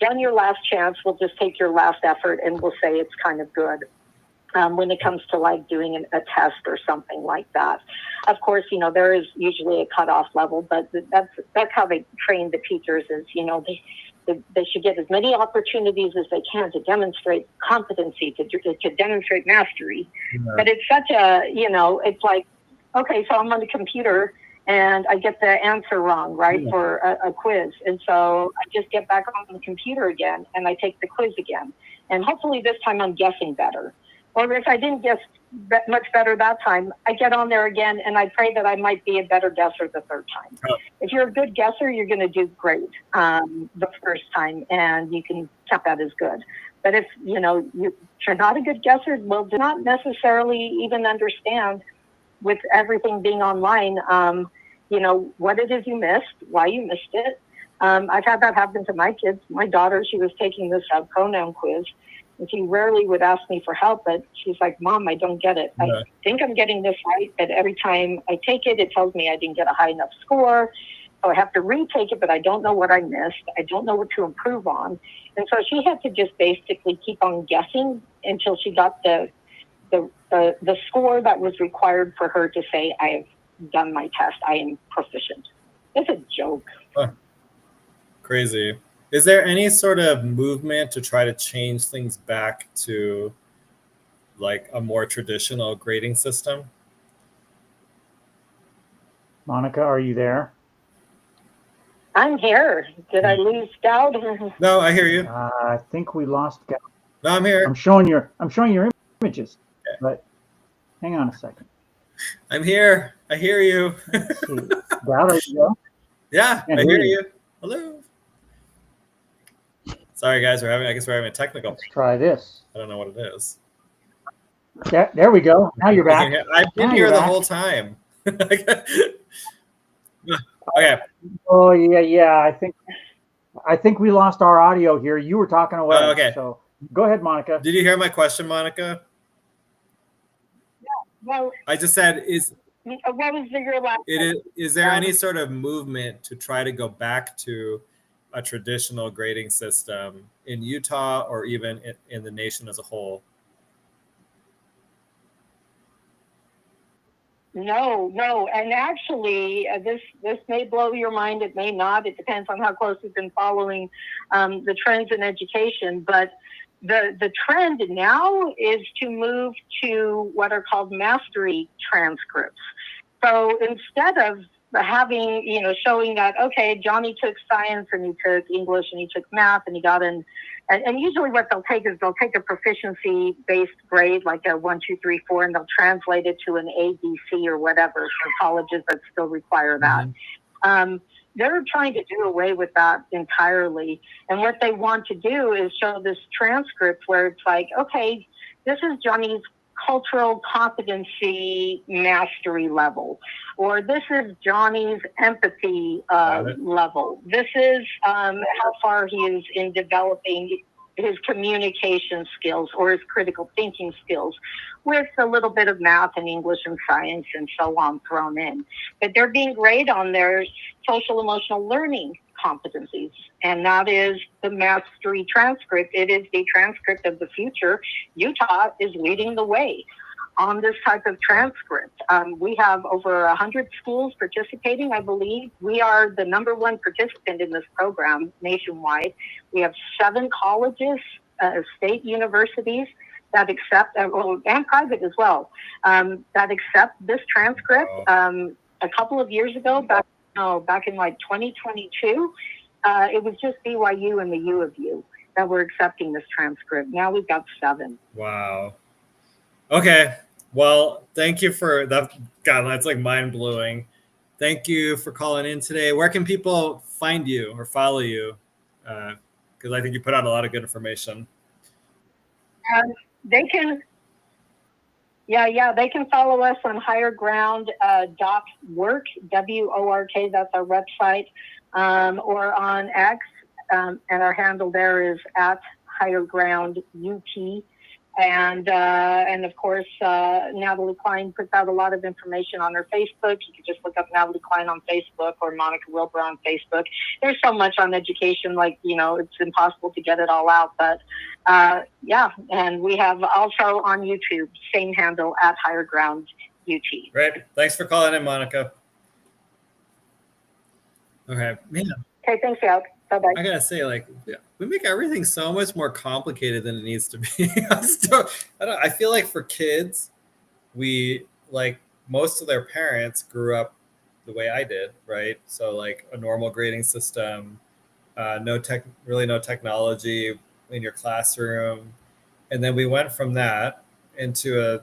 done your last chance, we'll just take your last effort and we'll say it's kind of good. When it comes to like doing a test or something like that. Of course, you know, there is usually a cutoff level, but that's how they train the teachers is, you know, they should get as many opportunities as they can to demonstrate competency, to demonstrate mastery. Yeah. But it's such a, you know, it's like, okay, so I'm on the computer and I get the answer wrong, right, for a quiz. And so I just get back on the computer again and I take the quiz again. And hopefully this time I'm guessing better. Or if I didn't guess much better that time, I get on there again and I pray that I might be a better guesser the third time. Oh. If you're a good guesser, you're going to do great the first time, and you can count that as good. But if you're not a good guesser, well, do not necessarily even understand with everything being online, what it is you missed, why you missed it. I've had that happen to my kids. My daughter, she was taking this pronoun quiz. And she rarely would ask me for help, but she's like, Mom, I don't get it. Yeah. I think I'm getting this right, but every time I take it, it tells me I didn't get a high enough score. So I have to retake it, but I don't know what I missed. I don't know what to improve on. And so she had to just basically keep on guessing until she got the score that was required for her to say, I have done my test. I am proficient. It's a joke. Huh. Crazy. Is there any sort of movement to try to change things back to like a more traditional grading system? Monica, are you there? I'm here. Did I lose Goud? No, I hear you. I think we lost Goud. No, I'm here. I'm showing your images, but hang on a second. I'm here. I hear you. Let's see. Goud, are you there? Yeah, Can't I hear hear you. you. Hello. Sorry, guys. I guess we're having a technical. Let's try this. I don't know what it is. There we go. Now you're back. I've been Now here you're the back. whole time. Okay. Oh yeah. I think we lost our audio here. You were talking away. Oh, okay. So go ahead, Monica. Did you hear my question, Monica? Well, I just said, what was your last? is there any sort of movement to try to go back to a traditional grading system in Utah or even in the nation as a whole? No, and actually, this may blow your mind. It may not. It depends on how close you've been following the trends in education. But the trend now is to move to what are called mastery transcripts. So instead of having, showing that, okay, Johnny took science and he took English and he took math and he got in, and usually what they'll take is they'll take a proficiency based grade, like a 1, 2, 3, 4, and they'll translate it to an A, B, C or whatever for colleges that still require that. Mm-hmm. They're trying to do away with that entirely. And what they want to do is show this transcript where it's like, okay, this is Johnny's cultural competency mastery level, or this is Johnny's empathy level. This is how far he is in developing his communication skills or his critical thinking skills, with a little bit of math and English and science and so on thrown in. But they're being graded on their social emotional learning competencies, and that is the mastery transcript. It is the transcript of the future. Utah is leading the way on this type of transcript. We have over 100 schools participating, I believe. We are the #1 participant in this program nationwide. We have 7 colleges, state universities that accept, and private as well, that accept this transcript. A couple of years ago, back in like 2022, it was just BYU and the U of U that were accepting this transcript. Now we've got 7. Wow. Okay. Well, thank you for that. God, that's like mind blowing. Thank you for calling in today. Where can people find you or follow you? Because I think you put out a lot of good information. They can, they can follow us on higherground.work, WORK, that's our website, or on X, and our handle there is at highergroundut. And of course, Natalie Klein puts out a lot of information on her Facebook. You can just look up Natalie Klein on Facebook or Monica Wilbur on Facebook. There's so much on education, it's impossible to get it all out. But and we have also on YouTube, same handle at Higher Ground UT. Great. Thanks for calling in, Monica. Okay, man. Okay, thanks, Al. Bye-bye. I gotta say, we make everything so much more complicated than it needs to be. I feel like for kids, most of their parents grew up the way I did, right? So like a normal grading system, no technology in your classroom, and then we went from that into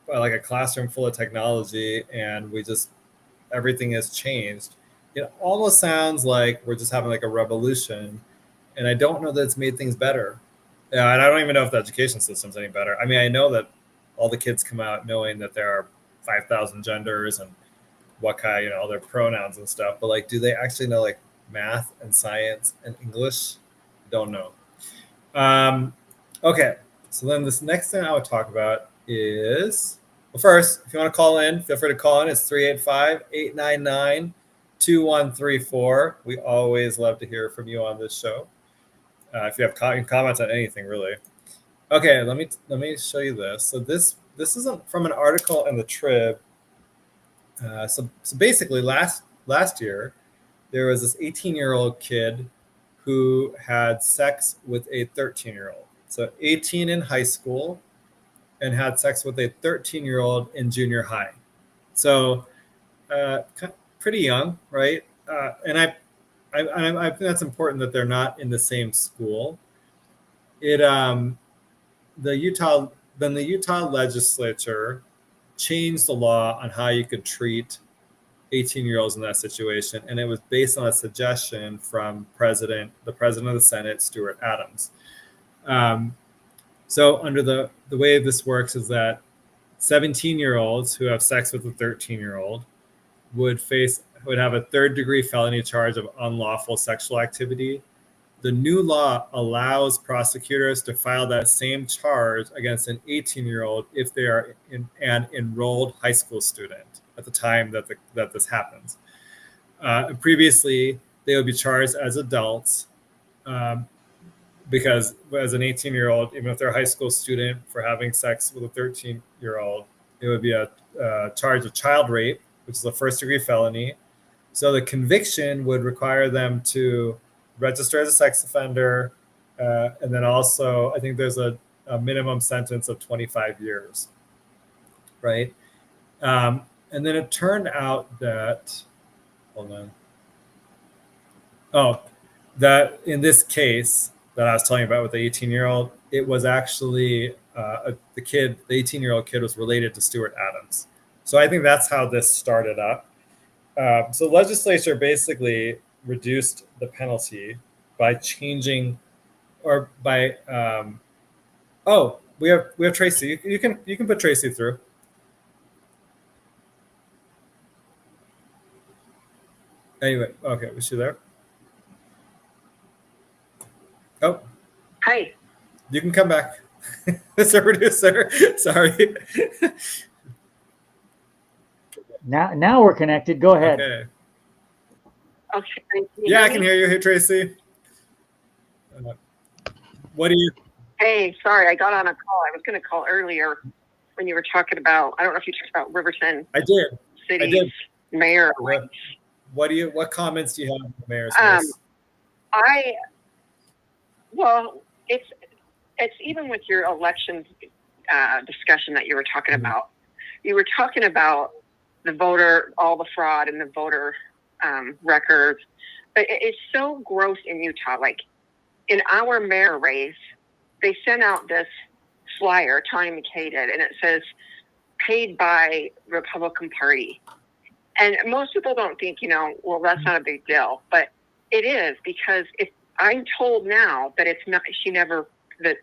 a classroom full of technology, and everything has changed. It almost sounds like we're just having a revolution, and I don't know that it's made things better. Yeah, and I don't even know if the education system's any better. I mean, I know that all the kids come out knowing that there are 5,000 genders and what kind, all their pronouns and stuff. But do they actually know math and science and English? Don't know. Okay, so then this next thing I would talk about is, well, first, if you want to call in, feel free to call in. It's 385-899-2134. We always love to hear from you on this show. If you have comments on anything, really. Okay, let me show you this. So this isn't from an article in the Trib. So basically, last year there was this 18-year-old kid who had sex with a 13-year-old. So 18 in high school and had sex with a 13-year-old in junior high. So pretty young, right? And I think that's important that they're not in the same school. The Utah legislature changed the law on how you could treat 18-year-olds in that situation, and it was based on a suggestion from the president of the Senate, Stuart Adams. So under the way this works is that 17-year-olds who have sex with a 13-year-old would have a third-degree felony charge of unlawful sexual activity. The new law allows prosecutors to file that same charge against an 18-year-old if they are an enrolled high school student at the time that this happens. Previously, they would be charged as adults because as an 18-year-old, even if they're a high school student, for having sex with a 13-year-old, it would be a charge of child rape, which is a first-degree felony. So the conviction would require them to register as a sex offender, and then also I think there's a minimum sentence of 25 years, right? And then it turned out that, that in this case that I was telling you about with the 18-year-old, it was actually the 18-year-old kid was related to Stuart Adams. So I think that's how this started up. So the legislature basically reduced the penalty by changing, or by we have Tracy. You can put Tracy through. Anyway, okay, was she there? Oh, Hi. You can come back. Mr. Producer, sorry. Now we're connected. Go ahead. Okay. Yeah, I can hear you. Hey, Tracy. What do you? Hey, sorry, I got on a call. I was going to call earlier when you were talking about, I don't know if you talked about Riverton. I did. City's mayor. What comments do you have on the mayor's race? Well, it's even with your election discussion that you were talking about. You were talking about the voter, all the fraud and the voter records. But it's so gross in Utah. Like in our mayor race, they sent out this flyer, Tony McKay did, and it says paid by Republican Party. And most people don't think, well, that's not a big deal, but it is, because if I'm told now that it's not,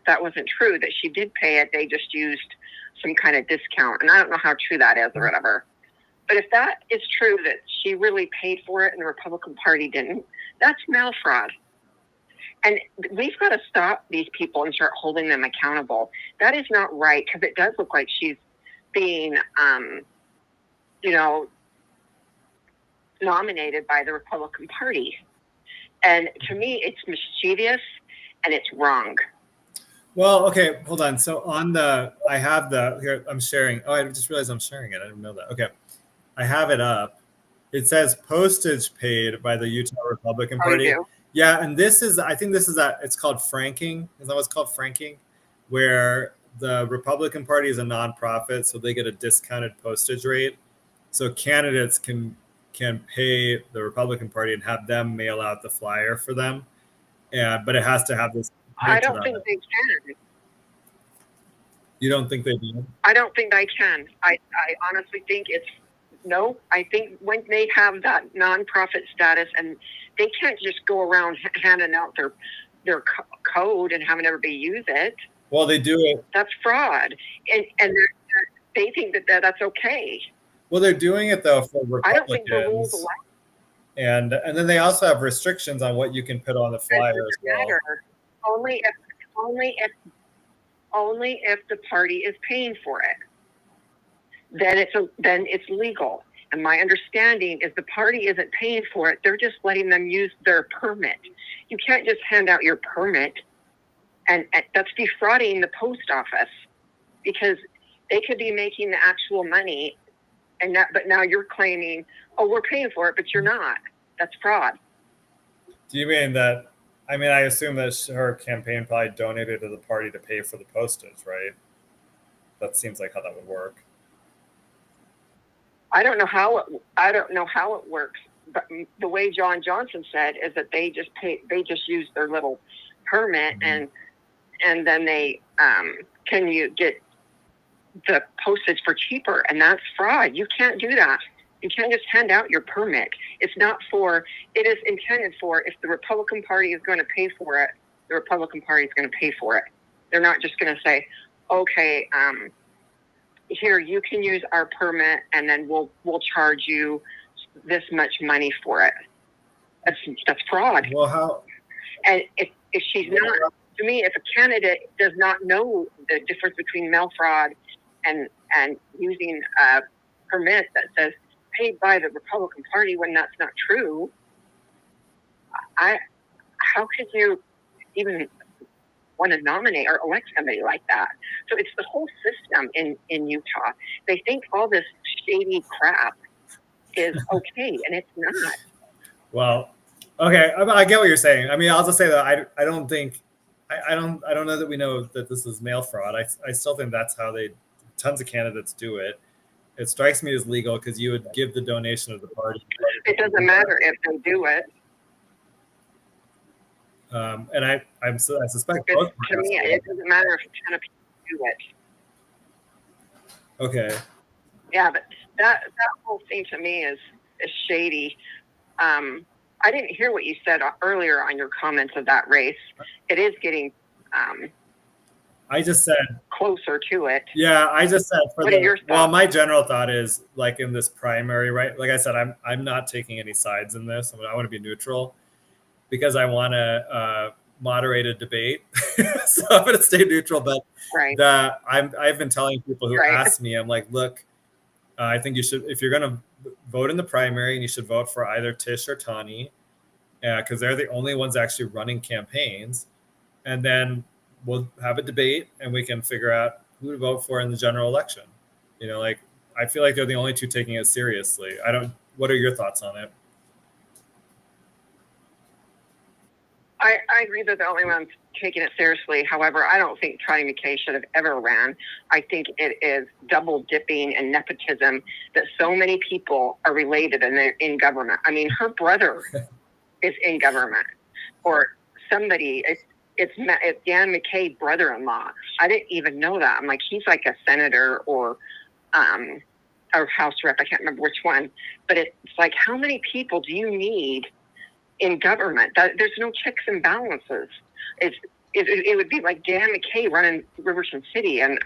that wasn't true, that she did pay it. They just used some kind of discount. And I don't know how true that is or whatever. But if that is true, that she really paid for it and the Republican Party didn't, that's mail fraud. And we've got to stop these people and start holding them accountable. That is not right, because it does look like she's being, nominated by the Republican Party. And to me, it's mischievous and it's wrong. Well, okay, hold on. So here, I'm sharing. Oh, I just realized I'm sharing it. I didn't know that. Okay. I have it up. It says postage paid by the Utah Republican Party. You do? Yeah, and I think it's called franking. Is that what's called franking? Where the Republican Party is a nonprofit, so they get a discounted postage rate. So candidates can pay the Republican Party and have them mail out the flyer for them. But it has to have this. I don't think they can. You don't think they do? I don't think I can. I honestly think no. I think when they have that nonprofit status, and they can't just go around handing out their code and having everybody use it. Well, they do it. That's fraud, and they think that's okay. Well, they're doing it though for Republicans. I don't think the rules allow. And then they also have restrictions on what you can put on the flyer as well. Matter. Only if the party is paying for it. Then it's legal. And my understanding is the party isn't paying for it. They're just letting them use their permit. You can't just hand out your permit, and that's defrauding the post office, because they could be making the actual money, but now you're claiming, oh, we're paying for it, but you're not. That's fraud. Do you mean that I mean, I assume that her campaign probably donated to the party to pay for the postage, right? That seems like how that would work. I don't know how it works, but the way John Johnson said is that they just use their little permit, and then they can you get the postage for cheaper, and that's fraud. You can't do that. You can't just hand out your permit. It's not for. It is intended for if the Republican Party is going to pay for it, the Republican Party is going to pay for it. They're not just going to say, okay, here, you can use our permit, and then we'll charge you this much money for it. That's fraud. Well, how? And if she's not, to me, if a candidate does not know the difference between mail fraud and using a permit that says paid by the Republican Party when that's not true, how could you even want to nominate or elect somebody like that? So it's the whole system in Utah. They think all this shady crap is okay, and it's not. Well, okay, I get what you're saying. I mean, I'll just say that I don't think I don't know that we know that this is mail fraud. I still think that's how tons of candidates do it. It strikes me as legal because you would give the donation of the party. It doesn't matter if they do it. And I suspect To both. me, it doesn't matter if 10 people do it. Okay. Yeah, but that whole thing to me is shady. I didn't hear what you said earlier on your comments of that race. It is getting I just said closer to it. Yeah, I just said What are your thoughts? well, my general thought is like in this primary, right? Like I said, I'm not taking any sides in this. I want to be neutral because I want to moderate a debate. So I'm going to stay neutral. But Right. I've been telling people who Right. ask me, I'm like, look, I think you should, if you're going to vote in the primary, and you should vote for either Tish or Tani, because they're the only ones actually running campaigns. And then we'll have a debate and we can figure out who to vote for in the general election. You know, like, I feel like they're the only two taking it seriously. What are your thoughts on it? I agree that the only ones taking it seriously. However, I don't think Tony McKay should have ever ran. I think it is double dipping and nepotism that so many people are related and they're in government. I mean, her brother is in government, or somebody. It's Dan McKay brother-in-law. I didn't even know that. I'm like, he's like a senator or House rep. I can't remember which one. But it's like, how many people do you need in government? There's no checks and balances. It would be like Dan McKay running Riverton City. And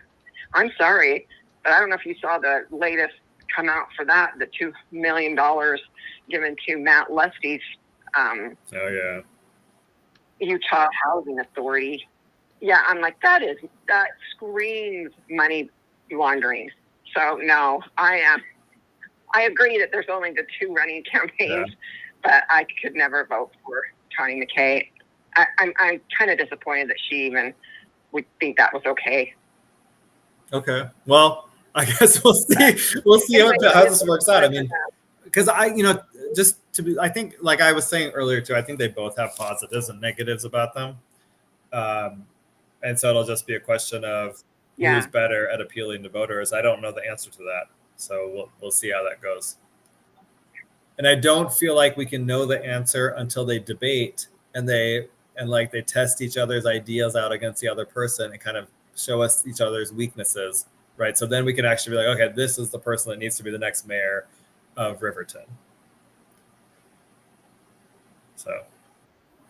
I'm sorry, but I don't know if you saw the latest come out for that, the $2 million given to Matt Lusty's Utah Housing Authority. Yeah, I'm like, that screams money laundering. So no, I agree that there's only the two running campaigns, but I could never vote for Tony McKay. I'm kind of disappointed that she even would think that was okay. Okay. Well, I guess we'll see. We'll see how this works out. I mean, because I think, like I was saying earlier too, I think they both have positives and negatives about them. And so it'll just be a question of who's better at appealing to voters. I don't know the answer to that. So we'll see how that goes. And I don't feel like we can know the answer until they debate and they test each other's ideas out against the other person and kind of show us each other's weaknesses, right? So then we can actually be like, okay, this is the person that needs to be the next mayor of Riverton. So.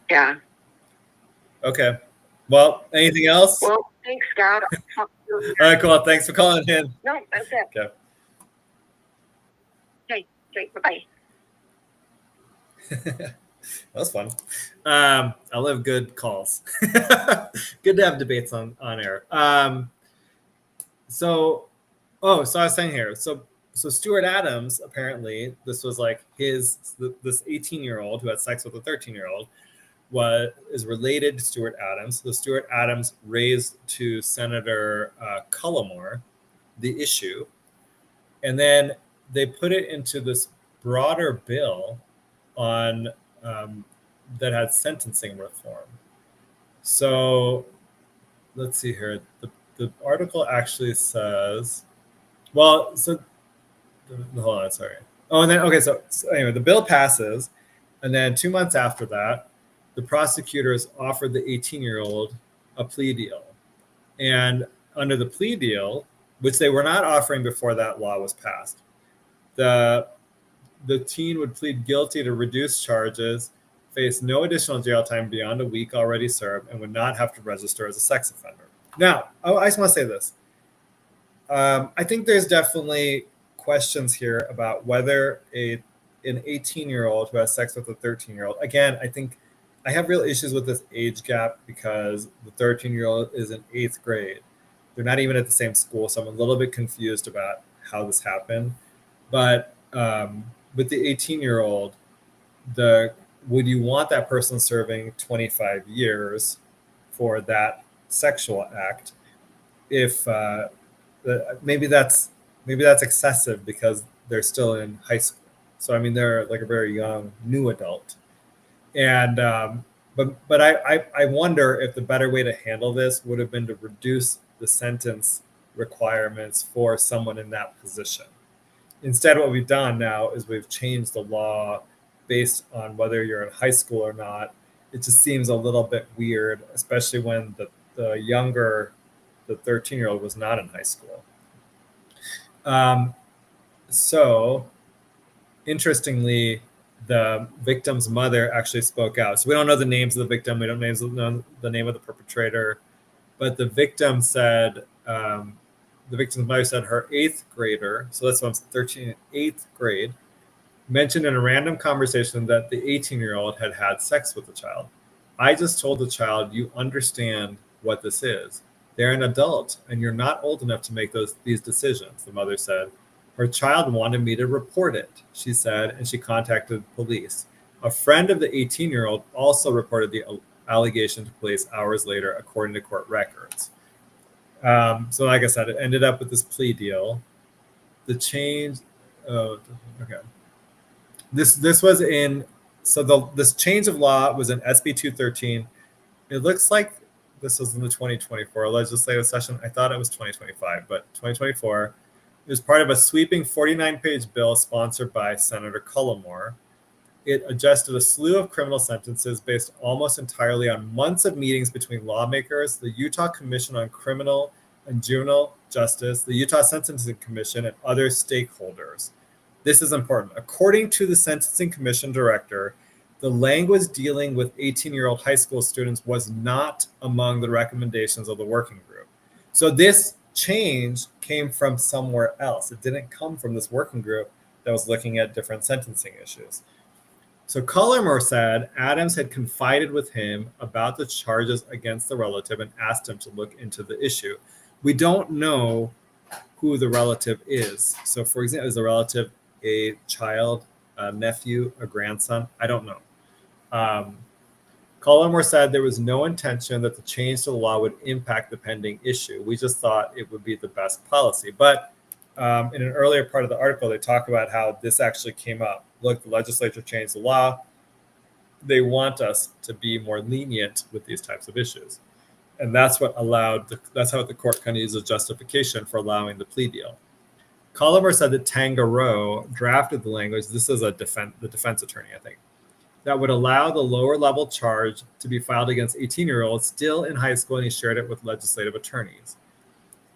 Yeah. Okay. Well, anything else? Well, thanks, Goud. All right, cool. Thanks for calling in. No, that's it. Okay. Okay, bye-bye. That was fun. I love good calls. Good to have debates on air. So I was saying here. So Stuart Adams, apparently, this was like this 18-year-old who had sex with a 13-year-old is related to Stuart Adams. So Stuart Adams raised to Senator Cullimore the issue, and then they put it into this broader bill on that had sentencing reform. So let's see here. The article actually says, well, so hold on, sorry. Oh, and then, okay, so anyway, the bill passes, and then 2 months after that, the prosecutors offered the 18-year-old a plea deal. And under the plea deal, which they were not offering before that law was passed, the teen would plead guilty to reduced charges, face no additional jail time beyond a week already served, and would not have to register as a sex offender. Now, I just want to say this. I think there's definitely questions here about whether an 18-year-old who has sex with a 13-year-old, again, I think I have real issues with this age gap because the 13-year-old is in 8th grade. They're not even at the same school, so I'm a little bit confused about how this happened. But with the 18-year-old, would you want that person serving 25 years for that sexual act? If maybe that's excessive because they're still in high school. So I mean, they're like a very young new adult. And but I wonder if the better way to handle this would have been to reduce the sentence requirements for someone in that position. Instead, what we've done now is we've changed the law based on whether you're in high school or not. It just seems a little bit weird, especially when the younger, the 13-year-old was not in high school. So interestingly, the victim's mother actually spoke out. So we don't know the names of the victim. We don't know the name of the perpetrator. But the victim said, the victim's mother said her 8th grader, so that's when I'm 13, 8th grade, mentioned in a random conversation that the 18-year-old had had sex with the child. I just told the child, you understand what this is. They're an adult, and you're not old enough to make these decisions, the mother said. Her child wanted me to report it, she said, and she contacted police. A friend of the 18-year-old also reported the allegation to police hours later, according to court records. So like I said, it ended up with this plea deal. The change, okay. This was in, so this change of law was in SB 213. It looks like this was in the 2024 legislative session. I thought it was 2025, but 2024. It was part of a sweeping 49-page bill sponsored by Senator Cullimore. It adjusted a slew of criminal sentences based almost entirely on months of meetings between lawmakers, the Utah Commission on Criminal and Juvenile Justice, the Utah Sentencing Commission, and other stakeholders. This is important. According to the Sentencing Commission director, the language dealing with 18-year-old high school students was not among the recommendations of the working group. So this change came from somewhere else. It didn't come from this working group that was looking at different sentencing issues. So Cullimore said Adams had confided with him about the charges against the relative and asked him to look into the issue. We don't know who the relative is. So for example, is the relative a child, a nephew, a grandson? I don't know. Cullimore said there was no intention that the change to the law would impact the pending issue. We just thought it would be the best policy. But in an earlier part of the article, they talk about how this actually came up. Look, the legislature changed the law. They want us to be more lenient with these types of issues. And that's what that's how the court kind of uses justification for allowing the plea deal. Cullimore said that Tangarow drafted the language. This is the defense attorney, I think, that would allow the lower level charge to be filed against 18-year-olds still in high school, and he shared it with legislative attorneys.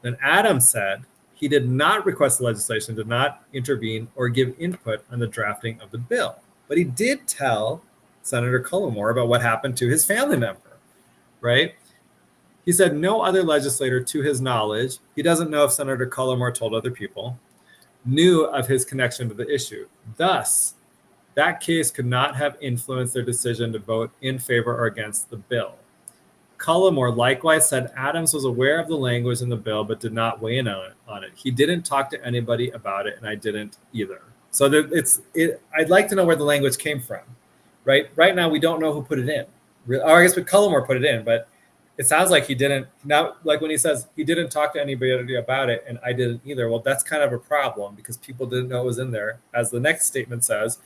Then Adams said he did not request the legislation, did not intervene or give input on the drafting of the bill. But he did tell Senator Cullimore about what happened to his family member, right? He said no other legislator, to his knowledge, he doesn't know if Senator Cullimore told other people, knew of his connection to the issue. Thus, that case could not have influenced their decision to vote in favor or against the bill. Cullimore likewise said Adams was aware of the language in the bill, but did not weigh in on it. He didn't talk to anybody about it, and I didn't either. So I'd like to know where the language came from, right? Right now, we don't know who put it in. Or I guess Cullimore put it in, but it sounds like he didn't. Now, like when he says he didn't talk to anybody about it, and I didn't either. Well, that's kind of a problem because people didn't know it was in there. As the next statement says,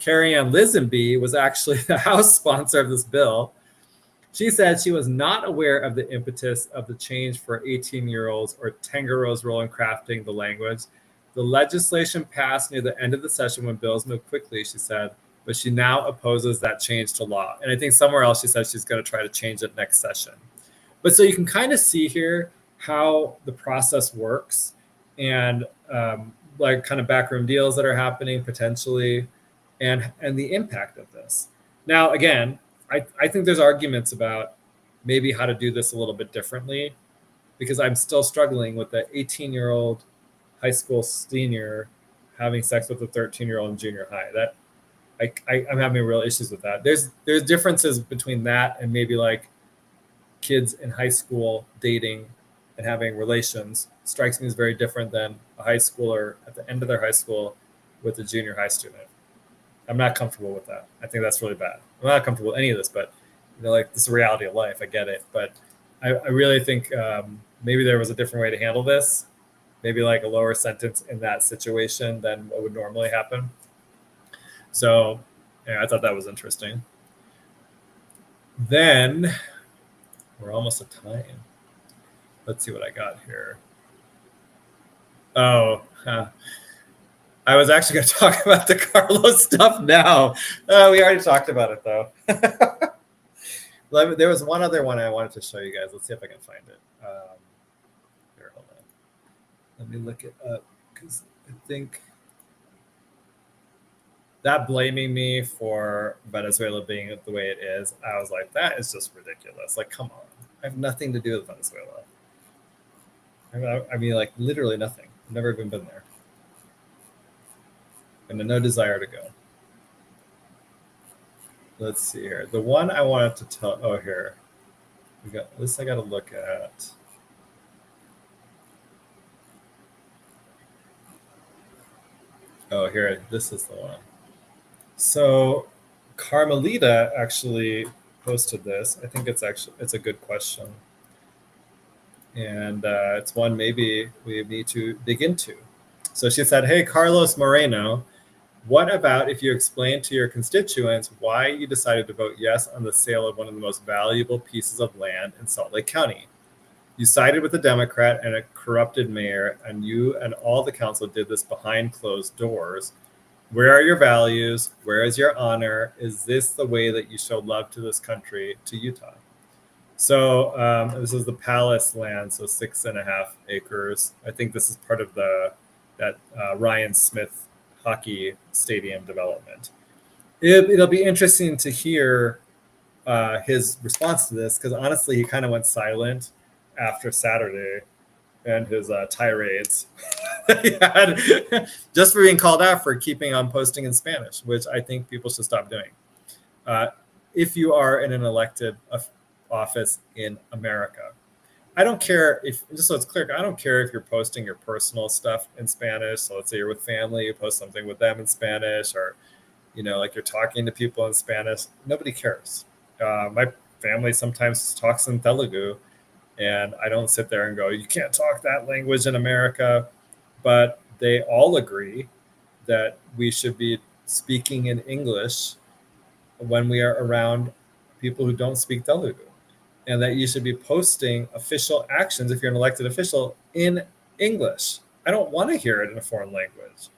Carrie Ann Lisenby was actually the House sponsor of this bill. She said she was not aware of the impetus of the change for 18-year-olds or Tengaro's role in crafting the language. The legislation passed near the end of the session when bills moved quickly, she said, but she now opposes that change to law. And I think somewhere else she said she's going to try to change it next session. But so you can kind of see here how the process works and like kind of backroom deals that are happening potentially and the impact of this. Now, again, I think there's arguments about maybe how to do this a little bit differently because I'm still struggling with the 18-year-old high school senior having sex with a 13-year-old in junior high. That I'm having real issues with that. There's differences between that and maybe like kids in high school dating and having relations. Strikes me as very different than a high schooler at the end of their high school with a junior high student. I'm not comfortable with that. I think that's really bad. I'm not comfortable with any of this, but like this is the reality of life. I get it, but I really think maybe there was a different way to handle this. Maybe like a lower sentence in that situation than what would normally happen. So yeah, I thought that was interesting. Then we're almost at time. Let's see what I got here. I was actually going to talk about the Carlos stuff now. We already talked about it though. There was one other one I wanted to show you guys. Let's see if I can find it. Here, hold on. Let me look it up because I think that blaming me for Venezuela being the way it is, I was like, that is just ridiculous. Like, come on. I have nothing to do with Venezuela. I mean, like literally nothing. I've never even been there. And no desire to go. Let's see here. The one I wanted to tell, oh, here. We got this I got to look at. Oh, here, this is the one. So Carmelita actually posted this. I think it's a good question. And it's one maybe we need to dig into. So she said, hey, Carlos Moreno, what about if you explain to your constituents why you decided to vote yes on the sale of one of the most valuable pieces of land in Salt Lake County? You sided with a Democrat and a corrupted mayor, and you and all the council did this behind closed doors. Where are your values? Where is your honor? Is this the way that you show love to this country, to Utah? So this is the Palace land, so 6.5 acres. I think this is part of that Ryan Smith hockey stadium development. It'll be interesting to hear his response to this because honestly, he kind of went silent after Saturday and his tirades that he had just for being called out for keeping on posting in Spanish, which I think people should stop doing. If you are in an elected office in America, I don't care if, just so it's clear, I don't care if you're posting your personal stuff in Spanish. So let's say you're with family, you post something with them in Spanish, or, like you're talking to people in Spanish. Nobody cares. My family sometimes talks in Telugu, and I don't sit there and go, you can't talk that language in America. But they all agree that we should be speaking in English when we are around people who don't speak Telugu. And that you should be posting official actions if you're an elected official in English. I don't want to hear it in a foreign language.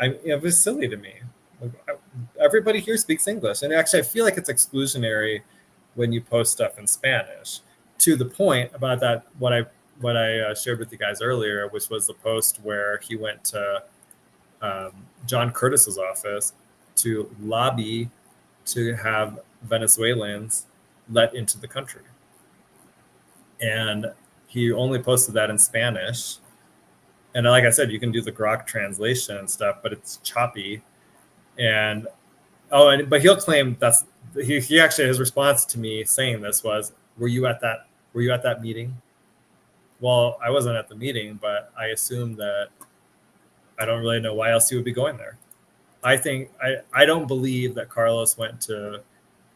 It was silly to me. Everybody here speaks English. And actually, I feel like it's exclusionary when you post stuff in Spanish. To the point about that, what I shared with you guys earlier, which was the post where he went to John Curtis's office to lobby to have Venezuelans let into the country. And he only posted that in Spanish. And like I said, you can do the Grok translation and stuff, but it's choppy. But he'll claim he actually, his response to me saying this was, were you at that meeting? Well, I wasn't at the meeting, but I assume that I don't really know why else he would be going there. I don't believe that Carlos went to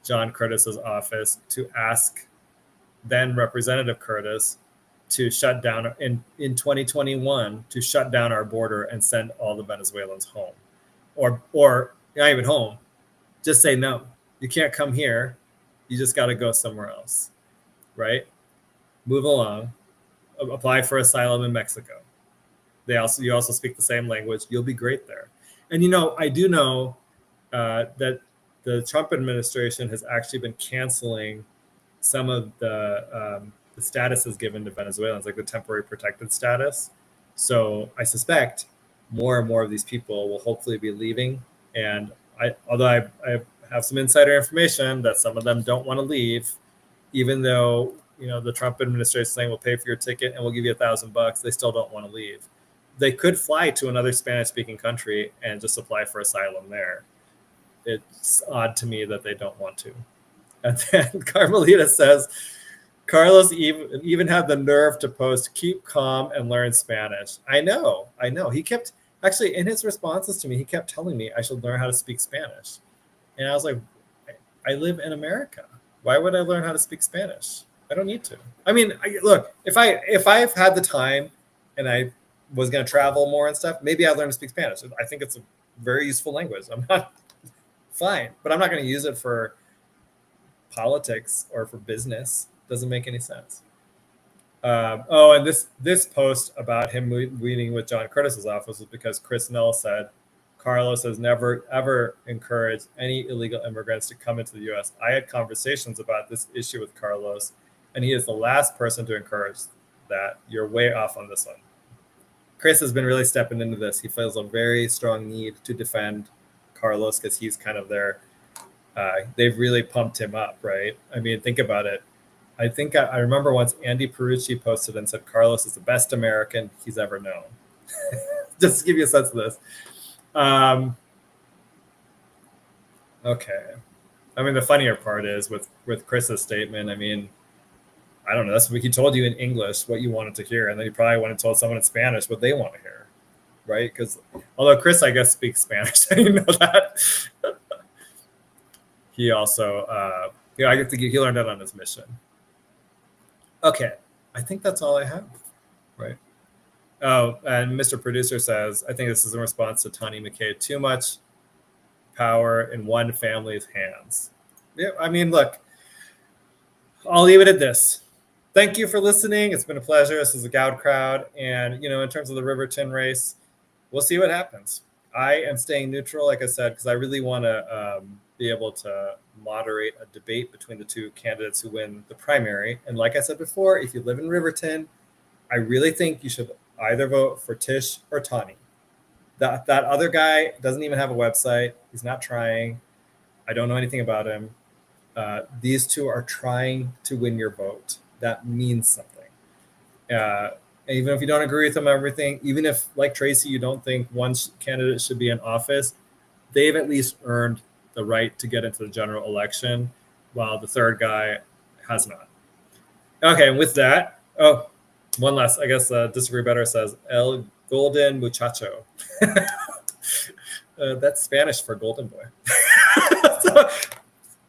John Curtis's office to ask then Representative Curtis to shut down in 2021 to shut down our border and send all the Venezuelans home, or you're not even home, just say no. You can't come here. You just got to go somewhere else, right? Move along. Apply for asylum in Mexico. You also speak the same language. You'll be great there. And I do know that the Trump administration has actually been canceling some of the statuses given to Venezuelans, like the temporary protected status. So I suspect more and more of these people will hopefully be leaving. And although I have some insider information that some of them don't want to leave, even though the Trump administration is saying we'll pay for your ticket and we'll give you $1,000, they still don't want to leave. They could fly to another Spanish-speaking country and just apply for asylum there. It's odd to me that they don't want to. And then Carmelita says, Carlos even had the nerve to post, keep calm and learn Spanish. I know. He kept, actually, in his responses to me, he kept telling me I should learn how to speak Spanish. And I was like, I live in America. Why would I learn how to speak Spanish? I don't need to. I mean, look, if I've had the time and I was going to travel more and stuff, maybe I'd learn to speak Spanish. I think it's a very useful language. I'm not fine, but I'm not going to use it for politics or for business. Doesn't make any sense. And this post about him meeting with John Curtis's office was because Chris Null said Carlos has never ever encouraged any illegal immigrants to come into the U.S. I had conversations about this issue with Carlos, and he is the last person to encourage that. You're way off on this one. Chris has been really stepping into this. He feels a very strong need to defend Carlos because he's kind of their. They've really pumped him up, right? I mean, think about it. I think I remember once Andy Perucci posted and said Carlos is the best American he's ever known. Just to give you a sense of this. Okay. I mean, the funnier part is with Chris's statement, I mean, I don't know. That's what he told you in English, what you wanted to hear. And then you probably went and told someone in Spanish what they want to hear, right? Because although Chris, I guess, speaks Spanish, I didn't know that. He also, I think he learned that on his mission. Okay, I think that's all I have, right? Oh, and Mr. Producer says, I think this is in response to Tani McKay, too much power in one family's hands. Yeah, I mean, look, I'll leave it at this. Thank you for listening. It's been a pleasure. This is the Goud crowd. And, in terms of the Riverton race, we'll see what happens. I am staying neutral, like I said, because I really want to be able to moderate a debate between the two candidates who win the primary. And like I said before, if you live in Riverton, I really think you should either vote for Tish or Tani. That other guy doesn't even have a website. He's not trying. I don't know anything about him. These two are trying to win your vote. That means something. Even if you don't agree with them, everything, even if, like Tracy, you don't think one candidate should be in office, they've at least earned the right to get into the general election, while the third guy has not. Okay, and with that, one last, I guess, Disagree Better says, El Golden Muchacho. That's Spanish for golden boy. So,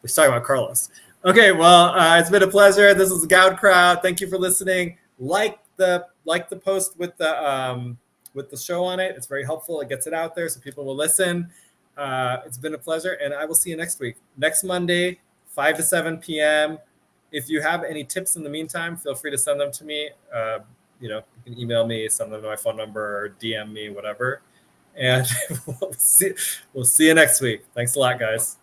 we're talking about Carlos. Okay, well, it's been a pleasure. This is the Goud crowd. Thank you for listening. Like the post with the show on it. It's very helpful. It gets it out there so people will listen. It's been a pleasure, and I will see you next week. Next Monday, 5 to 7 p.m. If you have any tips in the meantime, feel free to send them to me. You can email me, send them to my phone number, or DM me, whatever. And we'll see you next week. Thanks a lot, guys.